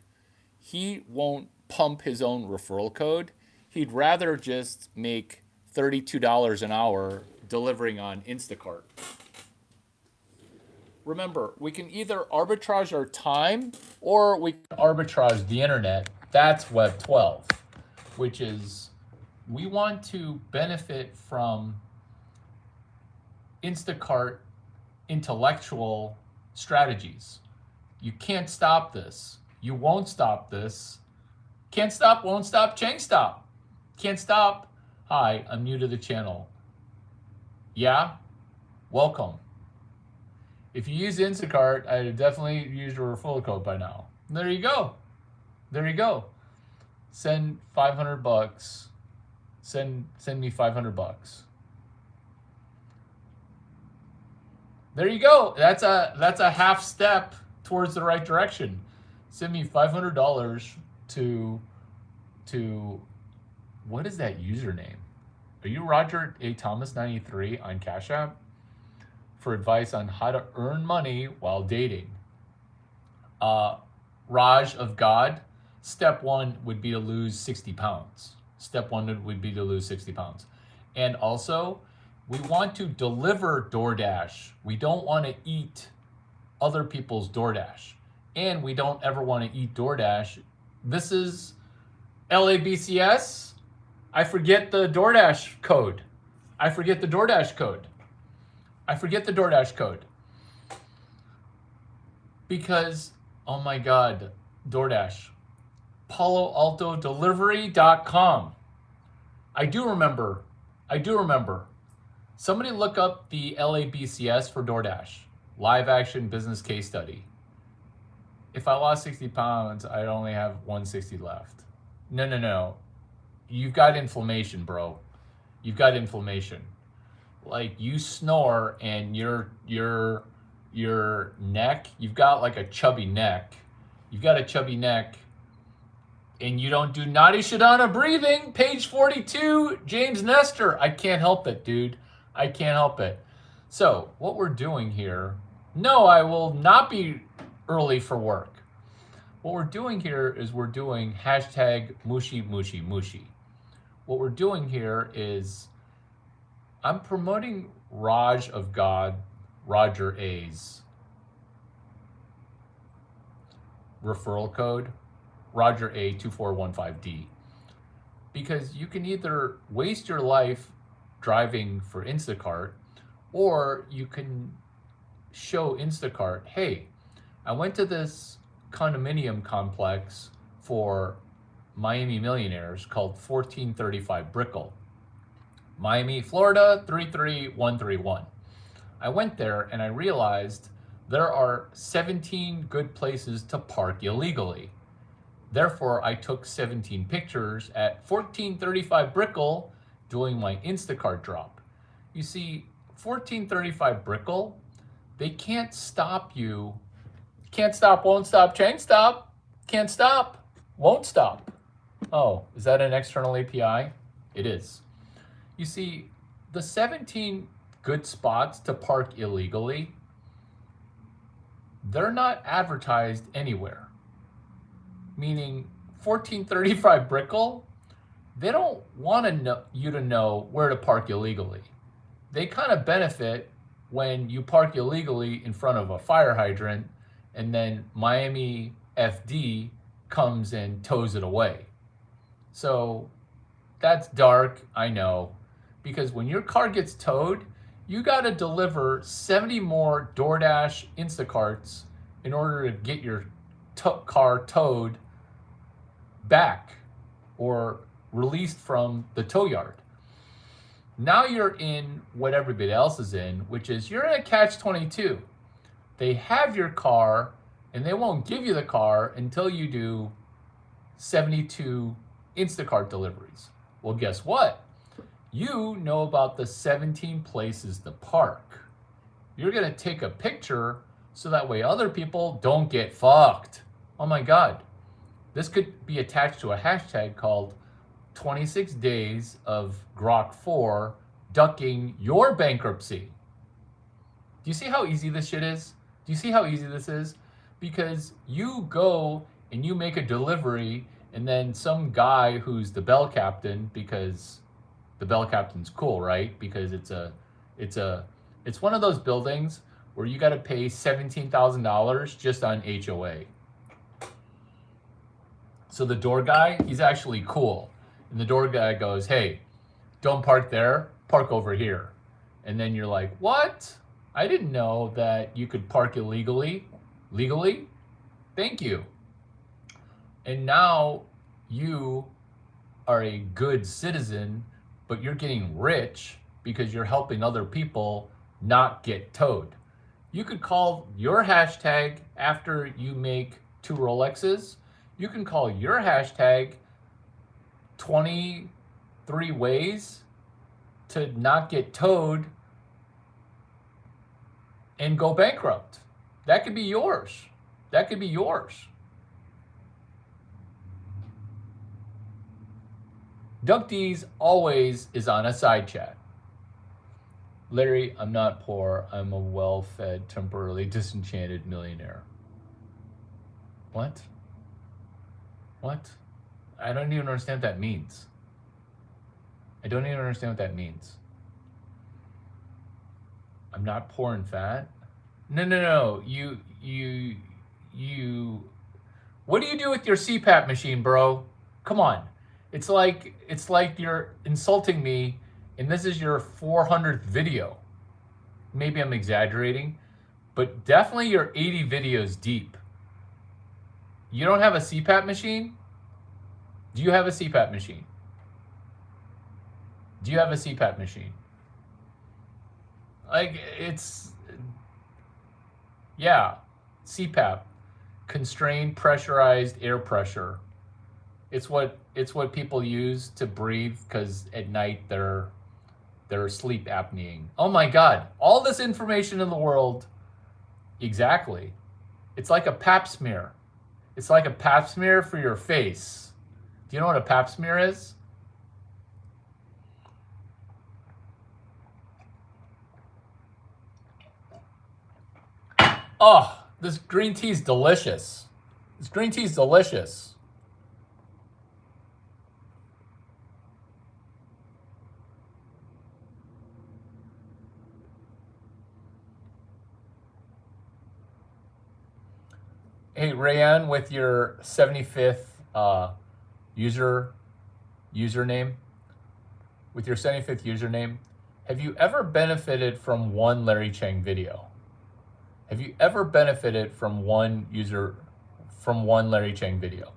Speaker 1: He won't pump his own referral code. He'd rather just make $32 an hour delivering on Instacart. Remember, we can either arbitrage our time or we can arbitrage the internet. That's Web 12. which is we want to benefit from Instacart intellectual strategies. You can't stop this. You won't stop this. Can't stop, won't stop, change stop. Can't stop. Hi, I'm new to the channel. Yeah? Welcome. If you use Instacart, I'd definitely use your referral code by now. There you go. There you go. Send $500. Send me $500. There you go. That's a half step towards the right direction. Send me $500 to what is that username? Are you Roger A. Thomas 93 on Cash App? For advice on how to earn money while dating. Raj of God, step 1 would be to lose 60 pounds. Step 1 would be to lose 60 pounds. And also, we want to deliver DoorDash. We don't want to eat other people's DoorDash. And we don't ever want to eat DoorDash. This is LABCS. I forget the DoorDash code. I forget the DoorDash code. Because, oh my God, DoorDash. PaloAltoDelivery.com. I do remember. Somebody look up the LABCS for DoorDash. Live action business case study. If I lost 60 pounds, I'd only have 160 left. No. You've got inflammation, bro. You've got inflammation. Like you snore and your neck, you've got like a chubby neck. You've got a chubby neck and you don't do Nadi Shodhana breathing. Page 42, James Nestor. I can't help it, dude. I can't help it. So what we're doing here, no, I will not be early for work. What we're doing here is we're doing hashtag mushy mushy mushy. What we're doing here is I'm promoting Raj of God, Roger A's referral code, Roger A 2415D, because you can either waste your life driving for Instacart, or you can show Instacart, hey, I went to this condominium complex for Miami millionaires called 1435 Brickell, Miami, Florida 33131. I went there and I realized there are 17 good places to park illegally. Therefore, I took 17 pictures at 1435 Brickell doing my Instacart drop. You see, 1435 Brickell, they can't stop you. Can't stop, won't stop, change stop. Can't stop, won't stop. Oh, is that an external API? It is. You see, the 17 good spots to park illegally, they're not advertised anywhere. Meaning 1435 Brickell, they don't want you to know where to park illegally. They kind of benefit when you park illegally in front of a fire hydrant and then Miami FD comes and tows it away. So that's dark, I know, because when your car gets towed, you got to deliver 70 more DoorDash Instacarts in order to get your car towed back or released from the tow yard. Now you're in what everybody else is in, which is you're in a catch-22. They have your car and they won't give you the car until you do 72 Instacart deliveries. Well, guess what? You know about the 17 places to park. You're gonna take a picture so that way other people don't get fucked. Oh my God. This could be attached to a hashtag called 26 days of Grok 4 ducking your bankruptcy. Do you see how easy this shit is? Do you see how easy this is? Because you go and you make a delivery and then some guy who's the bell captain, because the bell captain's cool, right? Because it's one of those buildings where you got to pay $17,000 just on HOA. So the door guy, he's actually cool. And the door guy goes, hey, don't park there, park over here. And then you're like, what? I didn't know that you could park illegally. Legally? Thank you. And now you are a good citizen, but you're getting rich because you're helping other people not get towed. You could call your hashtag after you make 2 Rolexes. You can call your hashtag 23 ways to not get towed and go bankrupt. That could be yours. That could be yours. Duck D's always is on a side chat. Larry, I'm not poor. I'm a well-fed, temporarily disenchanted millionaire. What? What? I don't even understand what that means. I don't even understand what that means. I'm not poor and fat? No. You. What do you do with your CPAP machine, bro? Come on. It's like you're insulting me, and this is your 400th video. Maybe I'm exaggerating, but definitely you're 80 videos deep. You don't have a CPAP machine? Do you have a CPAP machine? Do you have a CPAP machine? Like, it's, yeah, CPAP, constrained pressurized air pressure. It's what people use to breathe because at night they're sleep apneaing. Oh my God, all this information in the world. Exactly. It's like a pap smear. It's like a pap smear for your face. Do you know what a pap smear is? Oh, this green tea is delicious. This green tea is delicious. Hey, Rayanne, with your 75th username, with your 75th username, have you ever benefited from one Larry Cheng video? Have you ever benefited from one Larry Cheng video?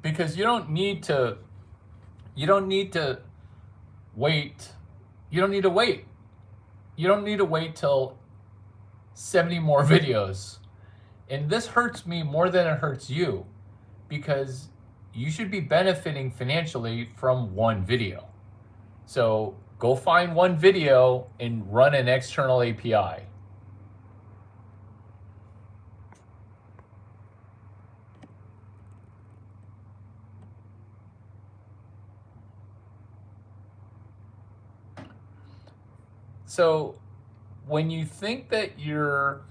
Speaker 1: Because you don't need to wait. You don't need to wait. You don't need to wait till 70 more videos. And this hurts me more than it hurts you, because you should be benefiting financially from one video. So go find one video and run an external API. So when you think that you're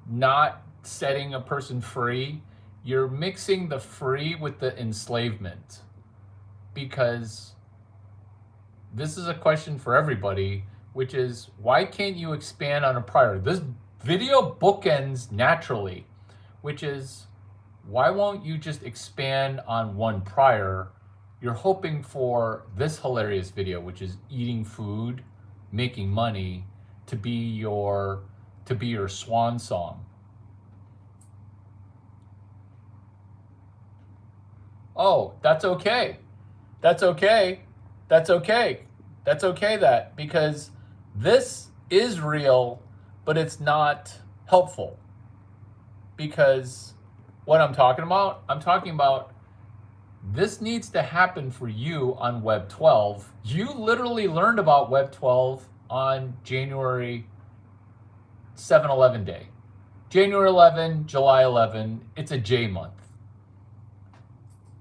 Speaker 1: not setting a person free, you're mixing the free with the enslavement. Because this is a question for everybody, which is, why can't you expand on a prior? This video bookends naturally, which is, why won't you just expand on one prior? You're hoping for this hilarious video, which is eating food, making money, to be your swan song. Oh, that's okay. That's okay. That's okay. That's okay, that, because this is real, but it's not helpful. Because what I'm talking about this needs to happen for you on Web 12. You literally learned about Web 12 on January 7/11 day. January 11, July 11, it's a J month.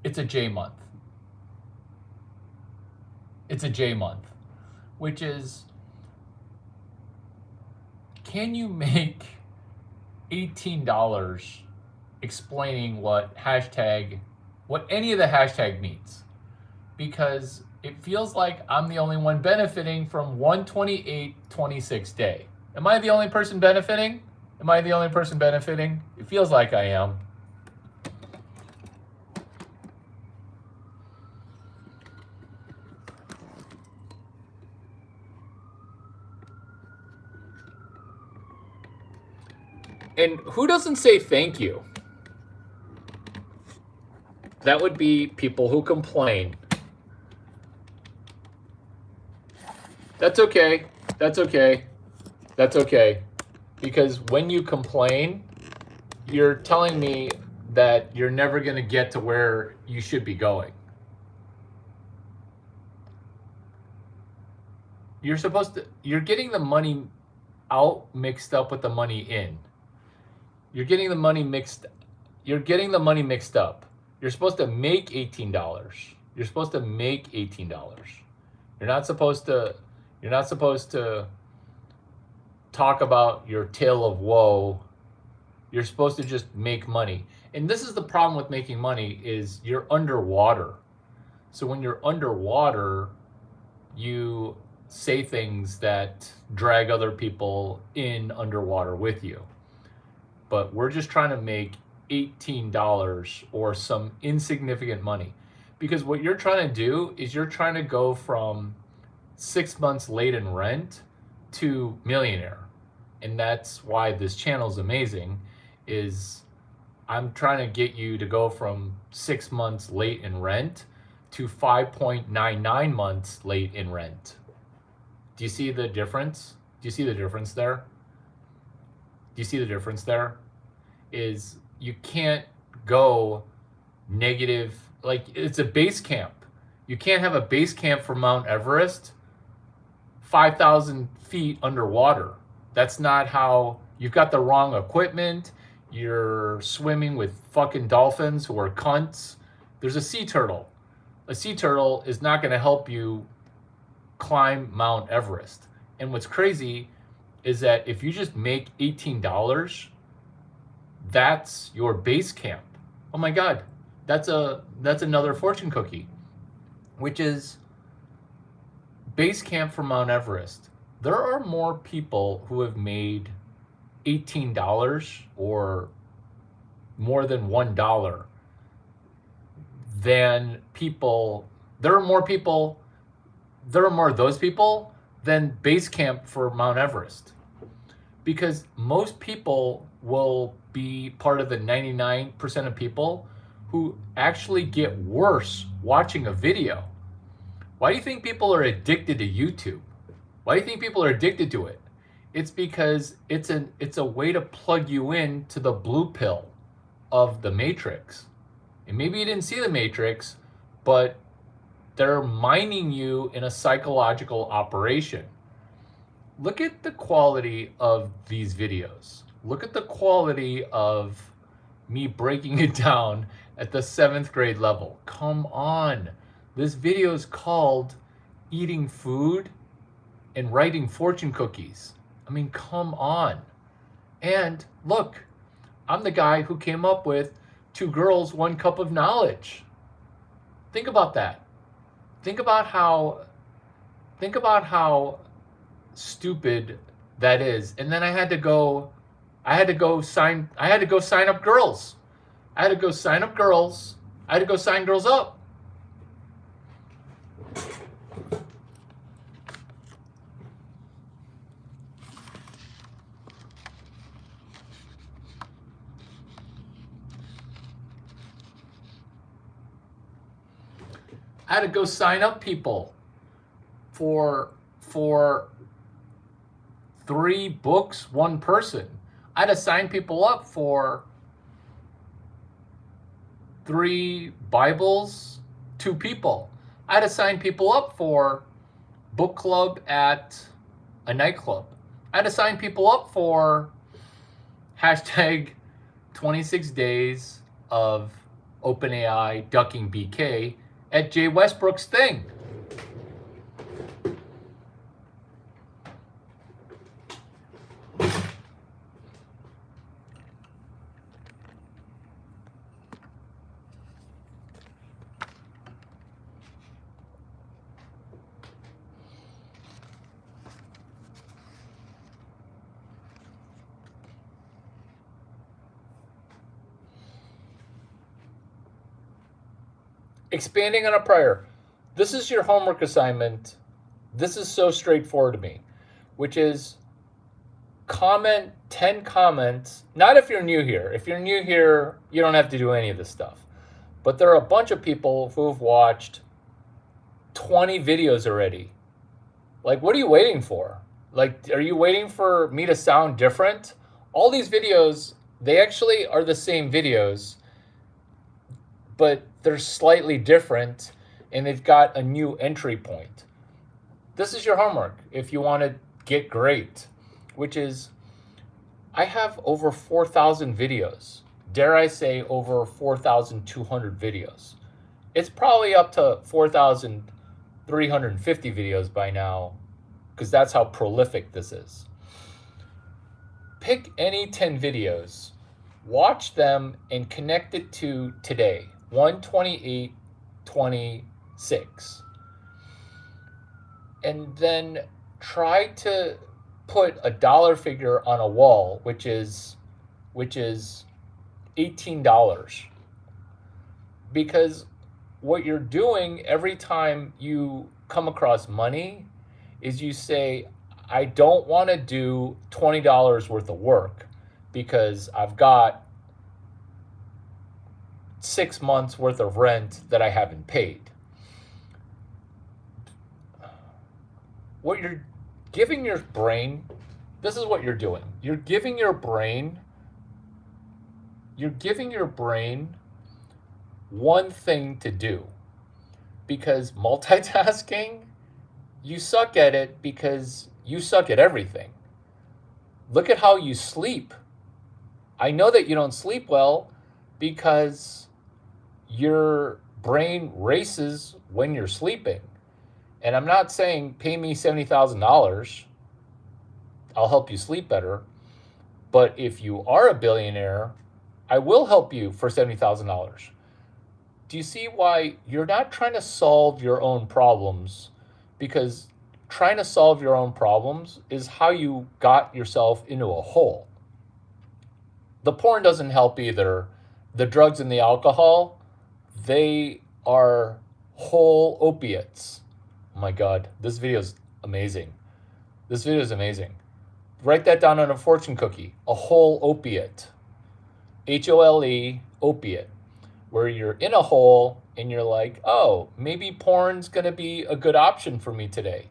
Speaker 1: It's a J month. It's a J month, which is, can you make $18 explaining what any of the hashtag means? Because it feels like I'm the only one benefiting from 128.26 day. Am I the only person benefiting? Am I the only person benefiting? It feels like I am. And who doesn't say thank you? That would be people who complain. That's okay. That's okay. That's okay. Because when you complain, you're telling me that you're never going to get to where you should be going. You're getting the money out mixed up with the money in. You're getting the money mixed up. You're supposed to make $18. You're supposed to make $18. You're not supposed to talk about your tale of woe. You're supposed to just make money. And this is the problem with making money is you're underwater. So when you're underwater, you say things that drag other people in underwater with you. But we're just trying to make $18 or some insignificant money. Because what you're trying to do is you're trying to go from 6 months late in rent to millionaire. And that's why this channel is amazing, is I'm trying to get you to go from 6 months late in rent to 5.99 months late in rent. Do you see the difference? Do you see the difference there? Do you see the difference there? Is you can't go negative, like it's a base camp. You can't have a base camp for Mount Everest 5,000 feet underwater. That's not how, you've got the wrong equipment. You're swimming with fucking dolphins who are cunts. There's a sea turtle. A sea turtle is not going to help you climb Mount Everest. And what's crazy is that if you just make $18, that's your base camp. Oh my God, that's another fortune cookie, which is base camp for Mount Everest. There are more people who have made $18 or more than $1 than people. There are more of those people than base camp for Mount Everest. Because most people will be part of the 99% of people who actually get worse watching a video. Why do you think people are addicted to YouTube? Why do you think people are addicted to it? It's because it's a way to plug you in to the blue pill of the Matrix. And maybe you didn't see the Matrix, but they're mining you in a psychological operation. Look at the quality of these videos. Look at the quality of me breaking it down at the 7th grade level. Come on. This video is called Eating Food and Writing Fortune Cookies. I mean, come on. And look, I'm the guy who came up with 2 girls, 1 cup of knowledge. Think about that. Think about how stupid that is. And then I had to go sign up girls. I had to go sign girls up. I had to go sign up people for 3 books, 1 person. I had to sign people up for 3 Bibles, 2 people. I had to sign people up for book club at a nightclub. I had to sign people up for hashtag 26 days of OpenAI ducking BK at Jay Westbrook's thing. Expanding on a prior. This is your homework assignment. This is so straightforward to me, which is comment 10 comments. Not if you're new here. If you're new here, you don't have to do any of this stuff. But there are a bunch of people who have watched 20 videos already. Like, what are you waiting for? Like, are you waiting for me to sound different? All these videos, they actually are the same videos, but they're slightly different and they've got a new entry point. This is your homework if you want to get great, which is I have over 4,000 videos. Dare I say over 4,200 videos. It's probably up to 4,350 videos by now because that's how prolific this is. Pick any 10 videos, watch them, and connect it to today, 128:26. And then try to put a dollar figure on a wall, which is $18. Because what you're doing every time you come across money is you say, I don't want to do $20 worth of work because I've got 6 months worth of rent that I haven't paid. What you're giving your brain, this is what you're doing. You're giving your brain one thing to do. Because multitasking, you suck at it because you suck at everything. Look at how you sleep. I know that you don't sleep well because your brain races when you're sleeping. And I'm not saying pay me $70,000. I'll help you sleep better. But if you are a billionaire, I will help you for $70,000. Do you see why you're not trying to solve your own problems? Because trying to solve your own problems is how you got yourself into a hole. The porn doesn't help either. The drugs and the alcohol, they are whole opiates. Oh my God, this video is amazing. This video is amazing. Write that down on a fortune cookie. A whole opiate. HOLE, opiate. Where you're in a hole and you're like, oh, maybe porn's going to be a good option for me today.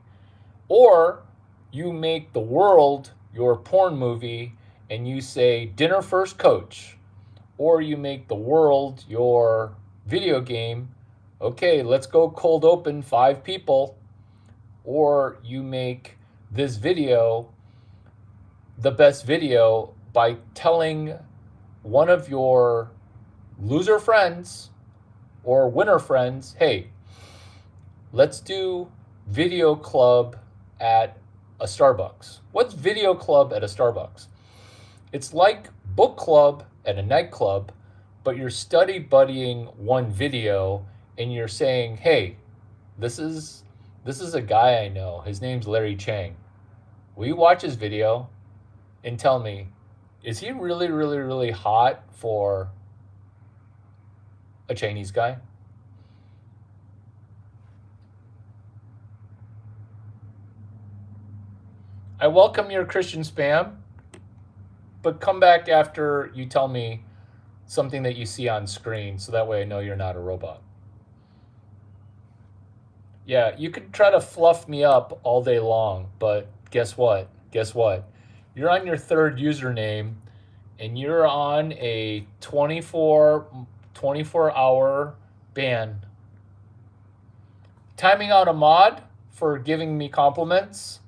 Speaker 1: Or you make the world your porn movie and you say, dinner first, coach. Or you make the world your video game. Okay, let's go cold open 5 people. Or you make this video the best video by telling one of your loser friends or winner friends, hey, let's do video club at a Starbucks. What's video club at a Starbucks? It's like book club at a nightclub, but you're study buddying one video and you're saying, hey, this is a guy I know. His name's Larry Chang. Will you watch his video and tell me, is he really, really, really hot for a Chinese guy? I welcome your Christian spam, but come back after you tell me something that you see on screen so that way I know you're not a robot. Yeah, you could try to fluff me up all day long, but guess what? Guess what? You're on your 3rd username and you're on a 24-hour ban. Timing out a mod for giving me compliments,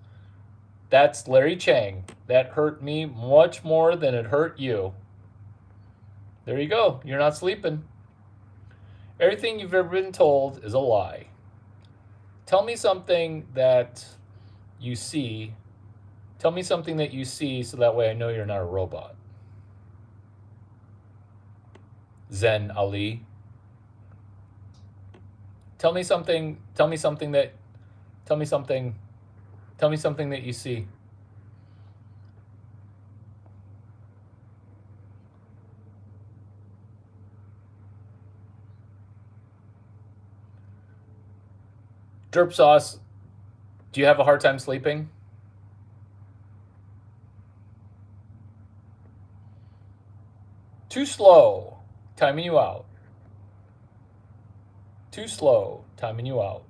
Speaker 1: that's Larry Chang. That hurt me much more than it hurt you. There you go. You're not sleeping. Everything you've ever been told is a lie. Tell me something that you see. Tell me something that you see so that way I know you're not a robot. Zen Ali. Tell me something that you see. Derp Sauce, do you have a hard time sleeping? Too slow. Timing you out. Too slow. Timing you out.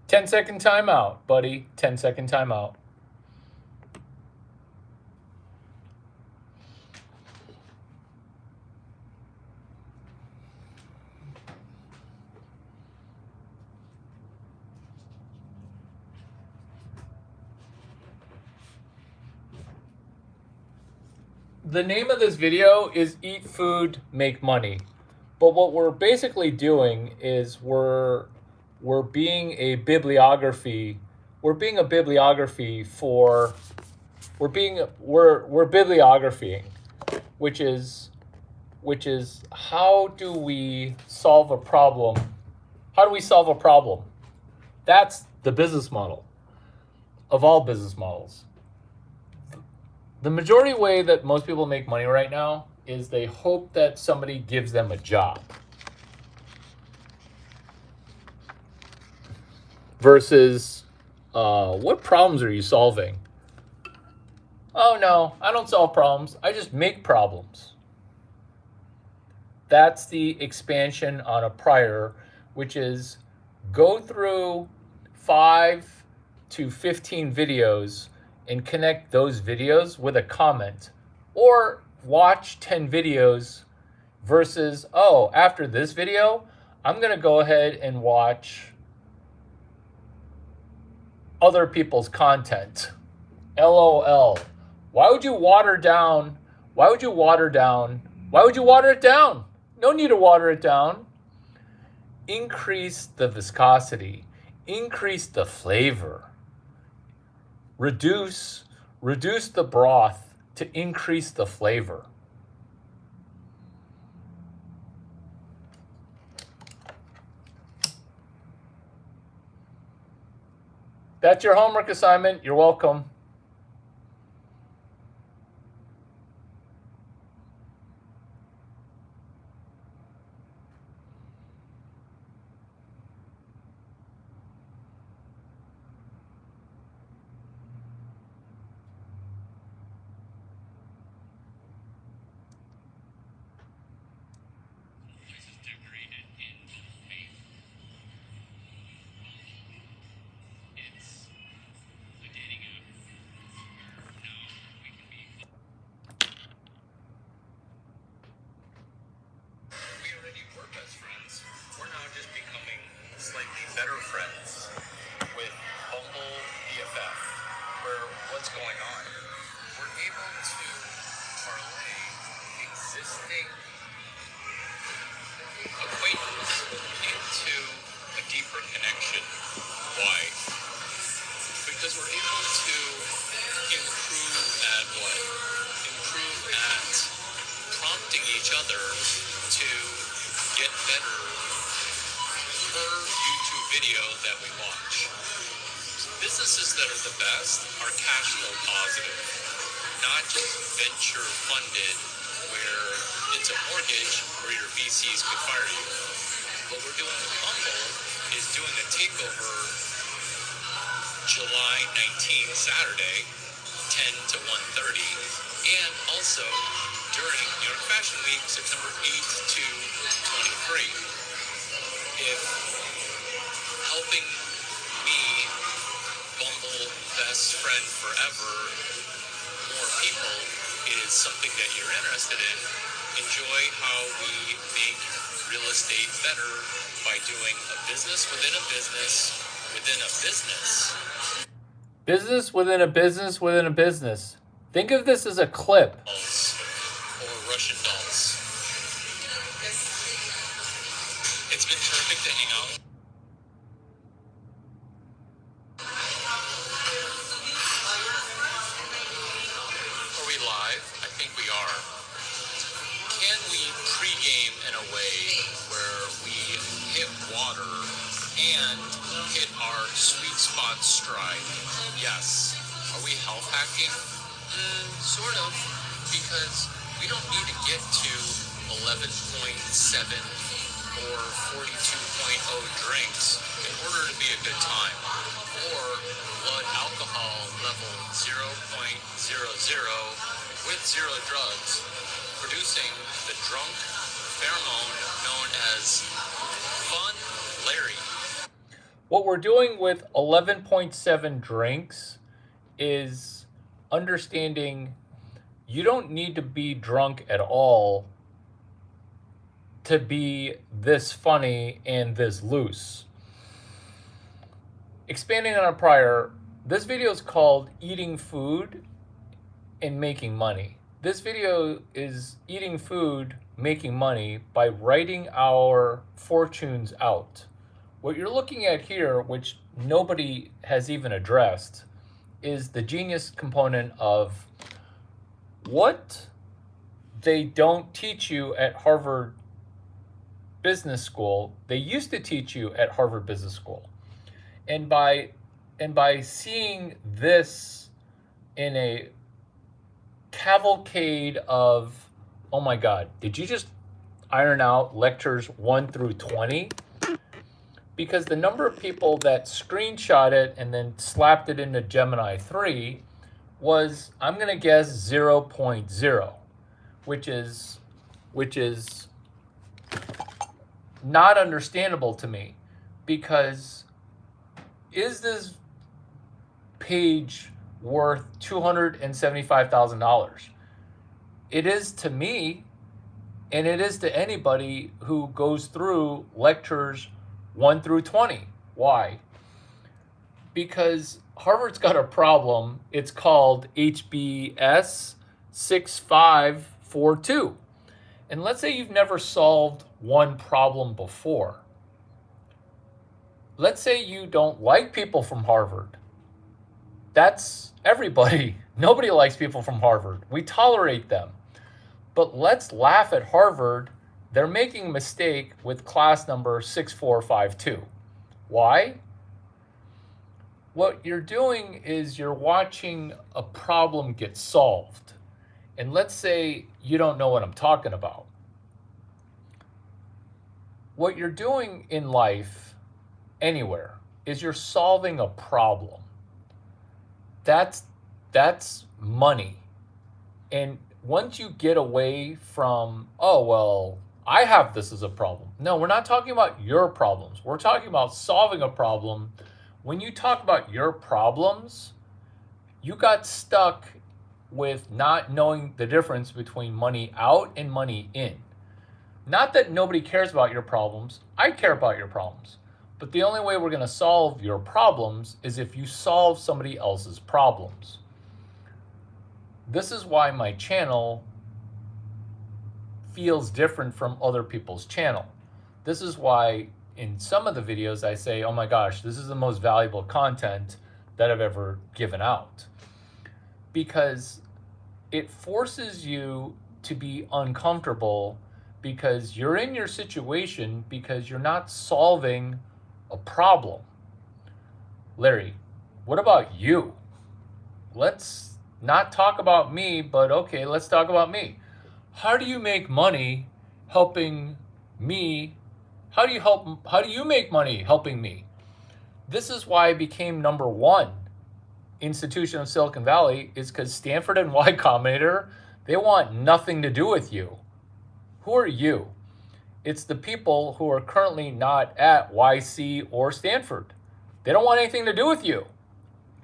Speaker 1: Ten-second timeout, buddy. 10-second timeout. The name of this video is Eat Food, Make Money. But what we're basically doing is we're being a bibliography. We're bibliographying, which is how do we solve a problem? How do we solve a problem? That's the business model of all business models. The majority way that most people make money right now is they hope that somebody gives them a job. Versus, what problems are you solving? Oh no, I don't solve problems. I just make problems. That's the expansion on a prior, which is go through 5 to 15 videos and connect those videos with a comment, or watch 10 videos versus, oh, after this video, I'm going to go ahead and watch other people's content. LOL. Why would you water it down? No need to water it down. Increase the viscosity. Increase the flavor. Reduce the broth to increase the flavor. That's your homework assignment. You're welcome. Slightly better friends with Bumble BFF, where what's going on? We're able to parlay existing acquaintance into a deeper connection. Why? Because we're able to improve at what? Improve at prompting each other to get better per YouTube video that we watch. Businesses that are the best are cash flow positive, not just venture funded where it's a mortgage where your VCs could fire you. What we're doing with Bumble is doing a takeover July 19th, Saturday, 10 to 1:30, and also during New York Fashion Week, September 8th to 23. If helping me, Bumble best friend forever, more people is something that you're interested in, enjoy how we make real estate better by doing a business within a business within a business. Business within a business within a business. Think of this as a clip. Or Russian dolls. It's been terrific to hang out. Are we live? I think we are. Can we pregame in a way where we hit water and hit our sweet spot stride. Yes. Are we health hacking? Sort of. Because we don't need to get to 11.7 or 42.0 drinks in order to be a good time, or blood alcohol level 0.00 with zero drugs, producing the drunk pheromone known as Fun Larry. What we're doing with 11.7 drinks is understanding you don't need to be drunk at all to be this funny and this loose. Expanding on a prior, this video is called Eating Food and Making Money. This video is eating food, making money by writing our fortunes out. What you're looking at here, which nobody has even addressed, is the genius component of what they don't teach you at Harvard Business School. They used to teach you at Harvard Business School. And by seeing this in a cavalcade of, oh my God, did you just iron out lectures 1 through 20? Because the number of people that screenshot it and then slapped it into Gemini 3 was, I'm going to guess, 0.0, which is not understandable to me, because is this page worth $275,000? It is to me, and it is to anybody who goes through lectures 1 through 20. Why? Because Harvard's got a problem. It's called HBS 6542. And let's say you've never solved one problem before. Let's say you don't like people from Harvard. That's everybody. Nobody likes people from Harvard. We tolerate them. But let's laugh at Harvard. They're making a mistake with class number 6452. Why? What you're doing is you're watching a problem get solved. And let's say you don't know what I'm talking about. What you're doing in life, anywhere, is you're solving a problem. That's money. And once you get away from, oh, well, I have this as a problem. No, we're not talking about your problems. We're talking about solving a problem. When you talk about your problems, you got stuck with not knowing the difference between money out and money in. Not that nobody cares about your problems. I care about your problems. But the only way we're going to solve your problems is if you solve somebody else's problems. This is why my channel feels different from other people's channel. This is why in some of the videos I say, oh my gosh, this is the most valuable content that I've ever given out. Because it forces you to be uncomfortable, because you're in your situation because you're not solving a problem. Larry, what about you? Let's not talk about me, but okay, let's talk about me. How do you make money helping me? How do you make money helping me? This is why I became #1 institution of Silicon Valley, is because Stanford and Y Combinator, they want nothing to do with you. Who are you? It's the people who are currently not at YC or Stanford. They don't want anything to do with you.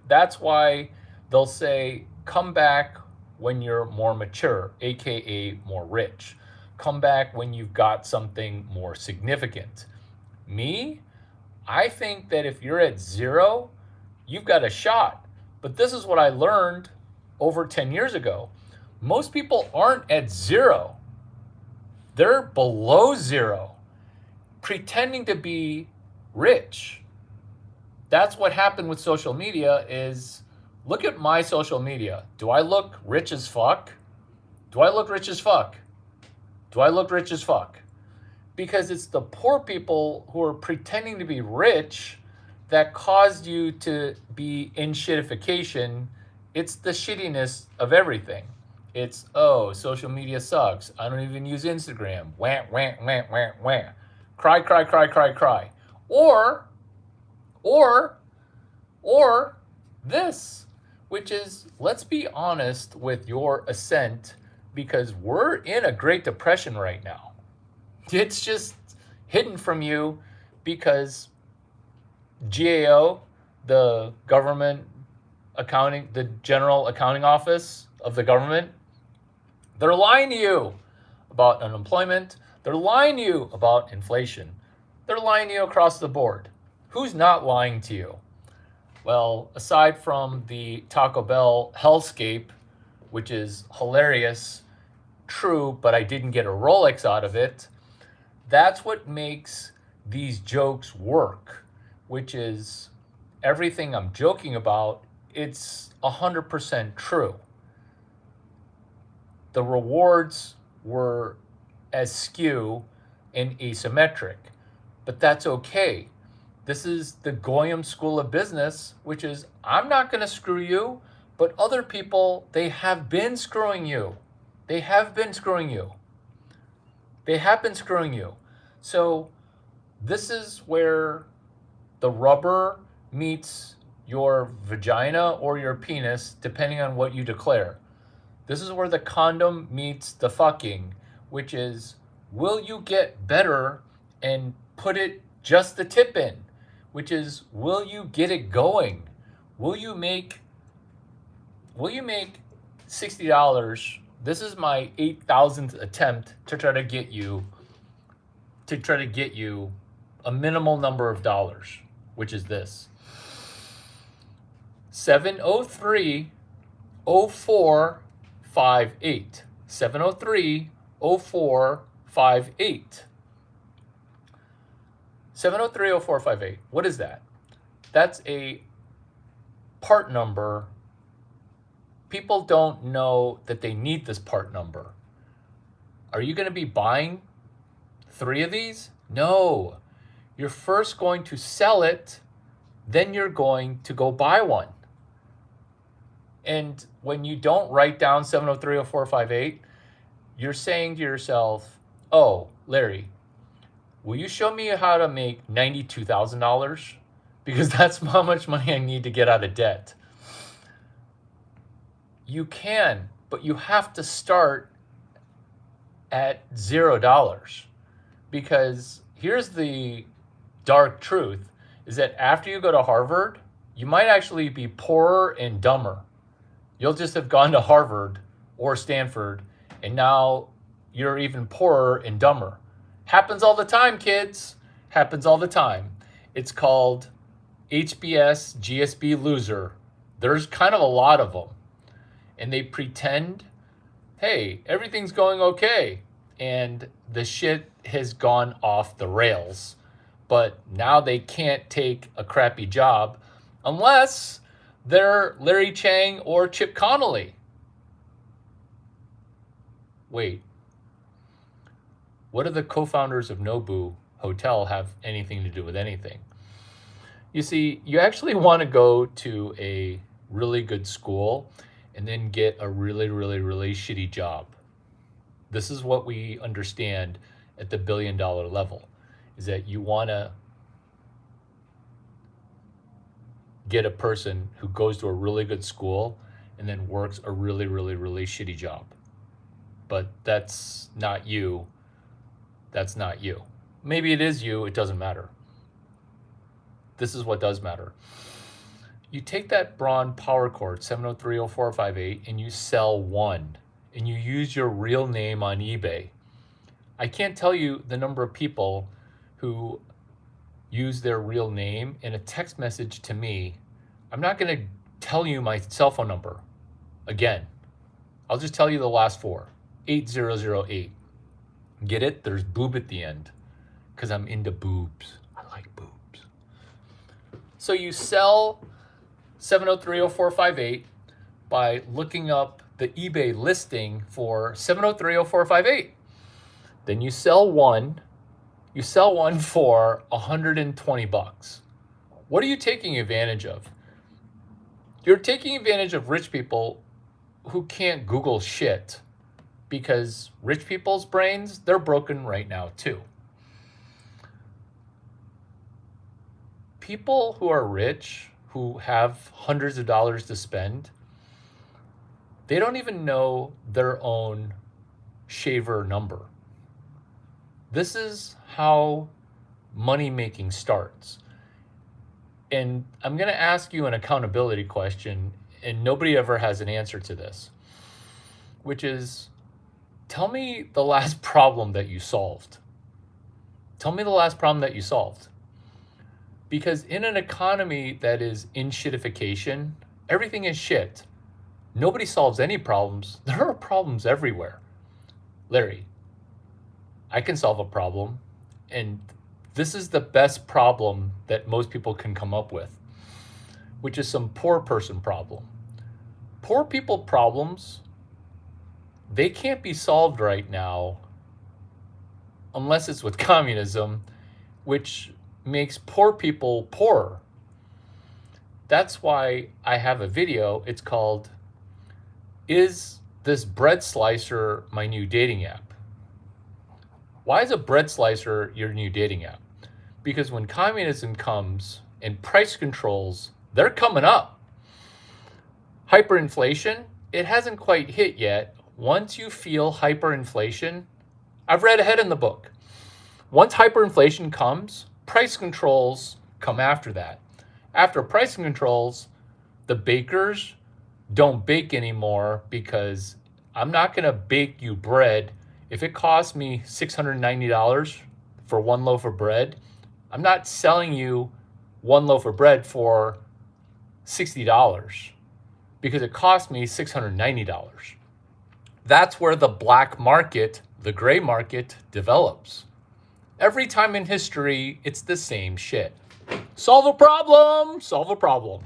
Speaker 1: That's why they'll say, come back when you're more mature, AKA more rich. Come back when you've got something more significant. Me, I think that if you're at 0, you've got a shot. But this is what I learned over 10 years ago. Most people aren't at 0. They're below 0, pretending to be rich. That's what happened with social media. Is look at my social media. Do I look rich as fuck? Do I look rich as fuck? Do I look rich as fuck? because it's the poor people who are pretending to be rich that caused you to be in shitification. It's the shittiness of everything. It's, oh, social media sucks. I don't even use Instagram. Wah, wah, wah, wah, wah. Cry, cry, cry, cry, cry. Or, or, or this, which is, let's be honest with your ascent, because we're in a Great Depression right now. It's just hidden from you because GAO, the government accounting, the general accounting office of the government, they're lying to you about unemployment. They're lying to you about inflation. They're lying to you across the board. Who's not lying to you? Well, aside from the Taco Bell hellscape, which is hilarious, true, but I didn't get a Rolex out of it, that's what makes these jokes work, which is everything I'm joking about, it's 100% true. The rewards were askew and asymmetric, but that's okay. This is the Goyam School of Business, which is, I'm not going to screw you, but other people, they have been screwing you. They have been screwing you. They have been screwing you. So this is where the rubber meets your vagina or your penis, depending on what you declare. This is where the condom meets the fucking, which is, will you get better and put it just the tip in? Which is, will you get it going? Will you make $60? This is my 8,000th attempt to try to get you a minimal number of dollars, which is this. 703-0458. 703-0458. 703-0458. What is that? That's a part number. People don't know that they need this part number. Are you going to be buying 3 of these? No. You're first going to sell it, then you're going to go buy one. And when you don't write down 703-0458, you're saying to yourself, oh, Larry, will you show me how to make $92,000? Because that's how much money I need to get out of debt. You can, but you have to start at $0. Because here's the dark truth, is that after you go to Harvard, you might actually be poorer and dumber. You'll just have gone to Harvard or Stanford, and now you're even poorer and dumber. Happens all the time, kids. Happens all the time. It's called HBS GSB loser. There's kind of a lot of them. And they pretend, hey, everything's going okay. And the shit has gone off the rails. But now they can't take a crappy job unless they're Larry Chang or Chip Connolly. Wait. What do the co-founders of Nobu Hotel have anything to do with anything? You see, you actually want to go to a really good school and then get a really, really, really shitty job. This is what we understand at the $1 billion level, is that you want to get a person who goes to a really good school and then works a really, really, really shitty job. But that's not you. That's not you. Maybe it is you, it doesn't matter. This is what does matter. You take that Braun Power Cord 703-0458 and you sell one, and you use your real name on eBay. I can't tell you the number of people who use their real name in a text message to me. I'm not going to tell you my cell phone number again. I'll just tell you the last 4, 8008. Get it? There's boob at the end because I'm into boobs. I like boobs. So you sell 703-0458 by looking up the eBay listing for 703-0458. Then you sell one, You sell one for 120 bucks. What are you taking advantage of? You're taking advantage of rich people who can't Google shit, because rich people's brains, they're broken right now too. People who are rich, who have hundreds of dollars to spend, they don't even know their own shaver number. This is how money making starts. And I'm going to ask you an accountability question, and nobody ever has an answer to this, which is, tell me the last problem that you solved. Tell me the last problem that you solved. Because in an economy that is in shitification, everything is shit. Nobody solves any problems. There are problems everywhere. Larry, I can solve a problem, and this is the best problem that most people can come up with, which is some poor person problem. Poor people problems, they can't be solved right now unless it's with communism, which makes poor people poorer. That's why I have a video. It's called, "Is this bread slicer my new dating app?" Why is a bread slicer your new dating app? Because when communism comes and price controls, they're coming up. Hyperinflation, it hasn't quite hit yet. Once you feel hyperinflation, I've read ahead in the book. Once hyperinflation comes, price controls come after that. After pricing controls, the bakers don't bake anymore, because I'm not going to bake you bread. If it costs me $690 for one loaf of bread, I'm not selling you one loaf of bread for $60 because it cost me $690. That's where the black market, the gray market, develops. Every time in history, it's the same shit. Solve a problem, solve a problem.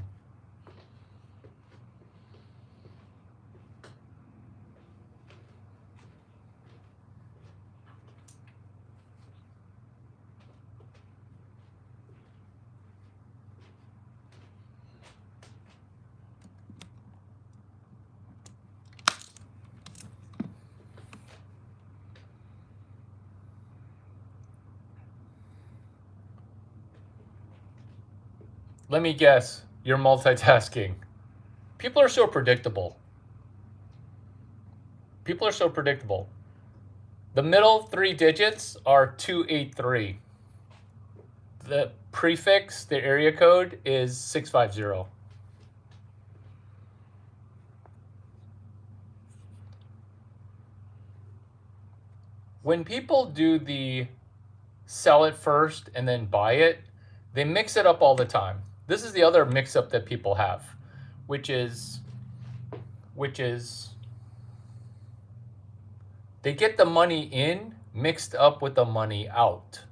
Speaker 1: Let me guess, you're multitasking. People are so predictable. People are so predictable. The middle three digits are 283. The prefix, the area code, is 650. When people do the sell it first and then buy it, they mix it up all the time. This is the other mix-up that people have, which is they get the money in mixed up with the money out.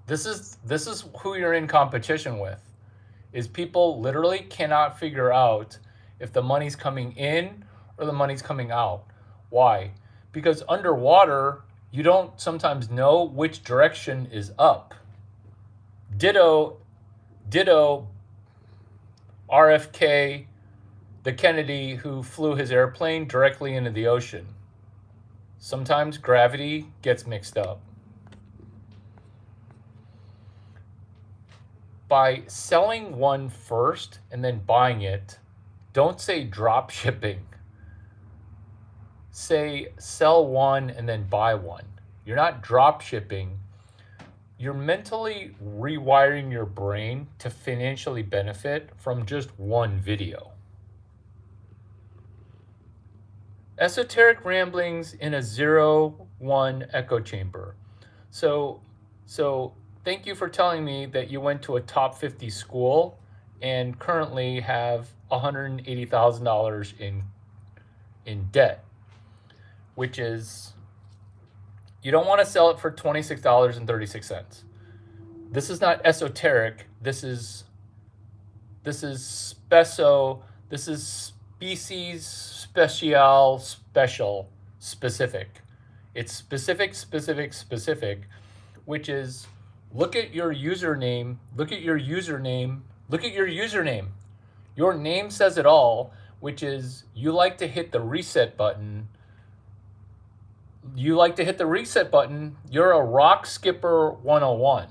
Speaker 1: This is who you're in competition with, is people literally cannot figure out if the money's coming in or the money's coming out. Why? Because underwater, you don't sometimes know which direction is up. Ditto RFK, the Kennedy who flew his airplane directly into the ocean. Sometimes gravity gets mixed up. By selling one first and then buying it, don't say drop shipping. Say sell one and then buy one. You're not drop shipping. You're mentally rewiring your brain to financially benefit from just one video. Esoteric ramblings in a 0-1 echo chamber. So thank you for telling me that you went to a top 50 school and currently have $180,000 in debt, which is, you don't want to sell it for $26.36. This is not esoteric. This is special species special specific. It's specific, which is look at your username, look at your username, look at your username. Your name says it all, which is you like to hit the reset button. You like to hit the reset button. You're a rock skipper 101.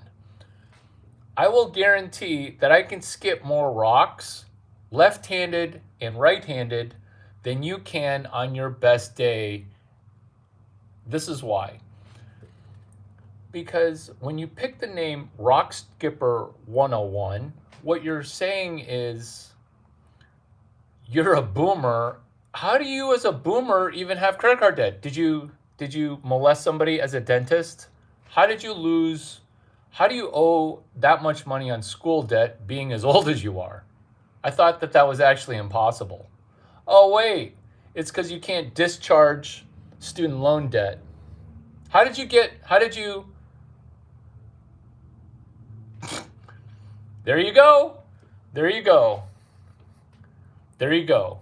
Speaker 1: I will guarantee that I can skip more rocks, left-handed and right-handed, than you can on your best day. This is why. Because when you pick the name Rock Skipper 101, what you're saying is you're a boomer. How do you as a boomer even have credit card debt? Did you molest somebody as a dentist? How do you owe that much money on school debt being as old as you are? I thought that was actually impossible. Oh, wait, it's because you can't discharge student loan debt. There you go. There you go. There you go.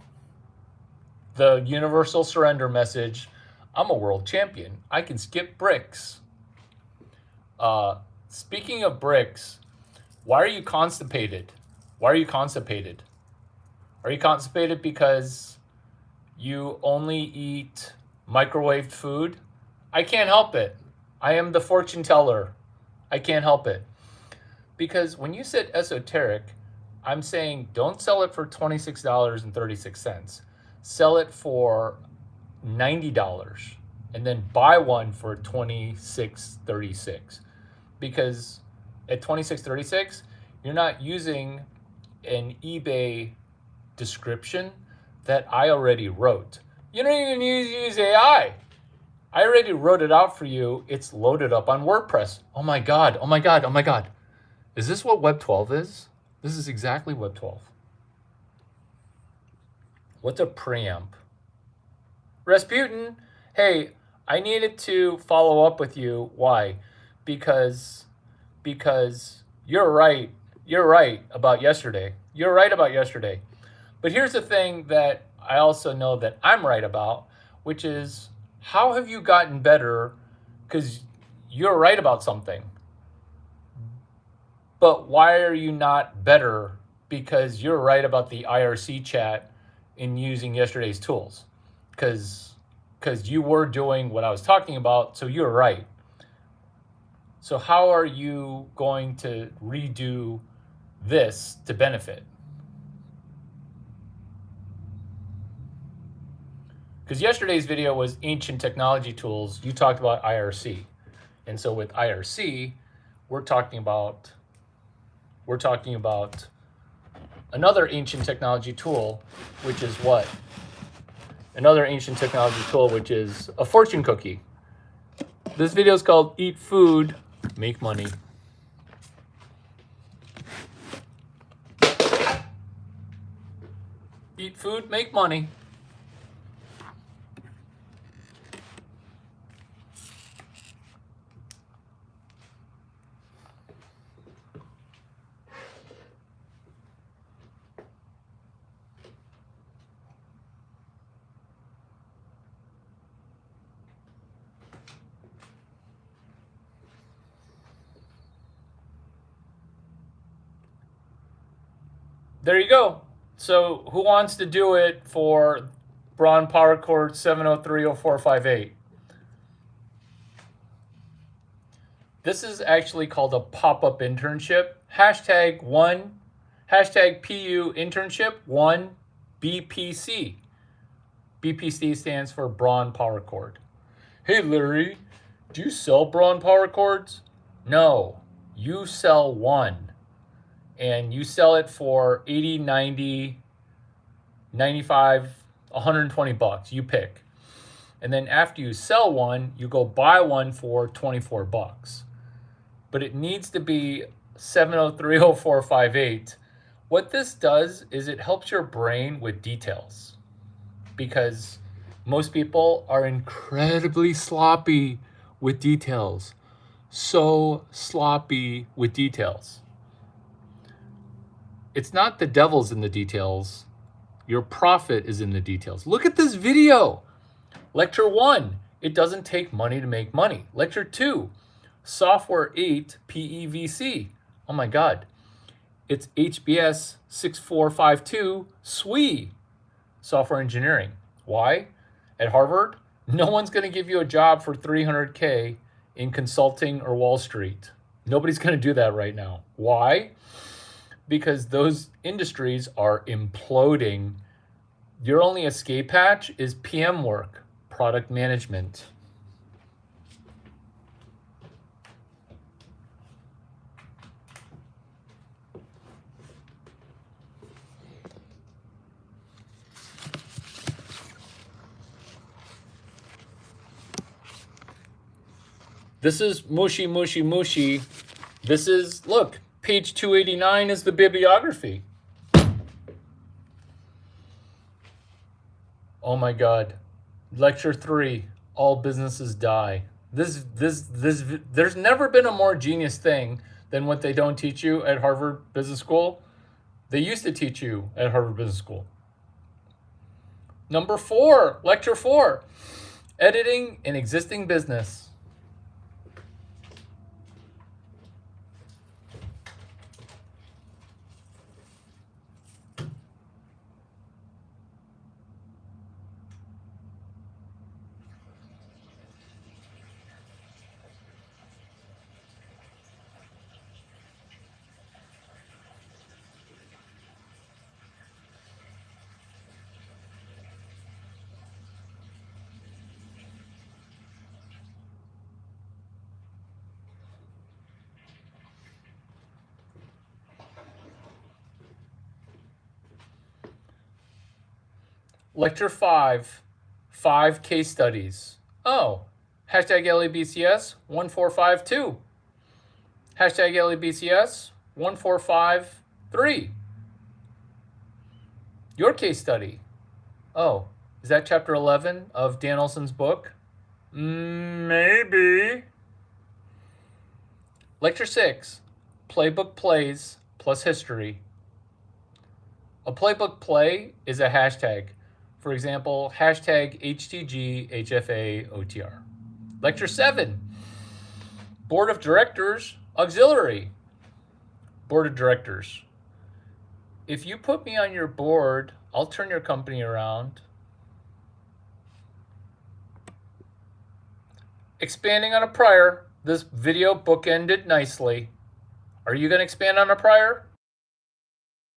Speaker 1: The universal surrender message. I'm a world champion. I can skip bricks. Speaking of bricks, why are you constipated? Why are you constipated? Are you constipated because you only eat microwaved food? I can't help it. I am the fortune teller. I can't help it. Because when you said esoteric, I'm saying don't sell it for $26.36. Sell it for $90 and then buy one for $26.36. Because at $26.36, you're not using an eBay description that I already wrote. You don't even use AI. I already wrote it out for you. It's loaded up on WordPress. Oh my God, oh my God, oh my God. Is this what Web 12 is? This is exactly Web 12. What's a preamp? Rasputin, hey, I needed to follow up with you. Why? Because you're right. You're right about yesterday. You're right about yesterday. But here's the thing that I also know that I'm right about, which is how have you gotten better? Because you're right about something. But why are you not better? Because you're right about the IRC chat in using yesterday's tools. Because you were doing what I was talking about, so you're right. So how are you going to redo this to benefit? Because yesterday's video was ancient technology tools. You talked about IRC. And so with IRC, we're talking about another ancient technology tool, which is what? Another ancient technology tool, which is a fortune cookie. This video is called Eat Food, Make Money. Eat food, make money. There you go. So who wants to do it for Braun Power Cord 7030458? This is actually called a pop-up internship. Hashtag PU internship 1 BPC. BPC stands for Braun Power Cord. Hey Larry, do you sell Braun Power Cords? No, you sell one. And you sell it for 80, 90, 95, 120 bucks. You pick. And then after you sell one, you go buy one for 24 bucks. But it needs to be 7030458. What this does is it helps your brain with details. Because most people are incredibly sloppy with details. So sloppy with details. It's not the devil's in the details. Your profit is in the details. Look at this video. Lecture 1, it doesn't take money to make money. Lecture 2, Software 8 PEVC. Oh my God. It's HBS 6452 SWE, software engineering. Why? At Harvard, no one's going to give you a job for $300K in consulting or Wall Street. Nobody's going to do that right now. Why? Because those industries are imploding. Your only escape hatch is PM work, product management. This is mushy, mushy, mushy. This is, look, page 289 is the bibliography. Oh my God. Lecture 3, all businesses die. There's never been a more genius thing than what they don't teach you at Harvard Business School. They used to teach you at Harvard Business School. Number 4, lecture 4, editing an existing business. Lecture 5, 5 case studies. Oh, hashtag LABCS 1452. Hashtag LABCS 1453. Your case study. Oh, is that chapter 11 of Dan Olson's book? Maybe. Lecture 6, playbook plays plus history. A playbook play is a hashtag. For example, hashtag HTG HFA OTR. Lecture 7, Board of Directors Auxiliary. Board of Directors. If you put me on your board, I'll turn your company around. Expanding on a prior, this video bookended nicely. Are you going to expand on a prior?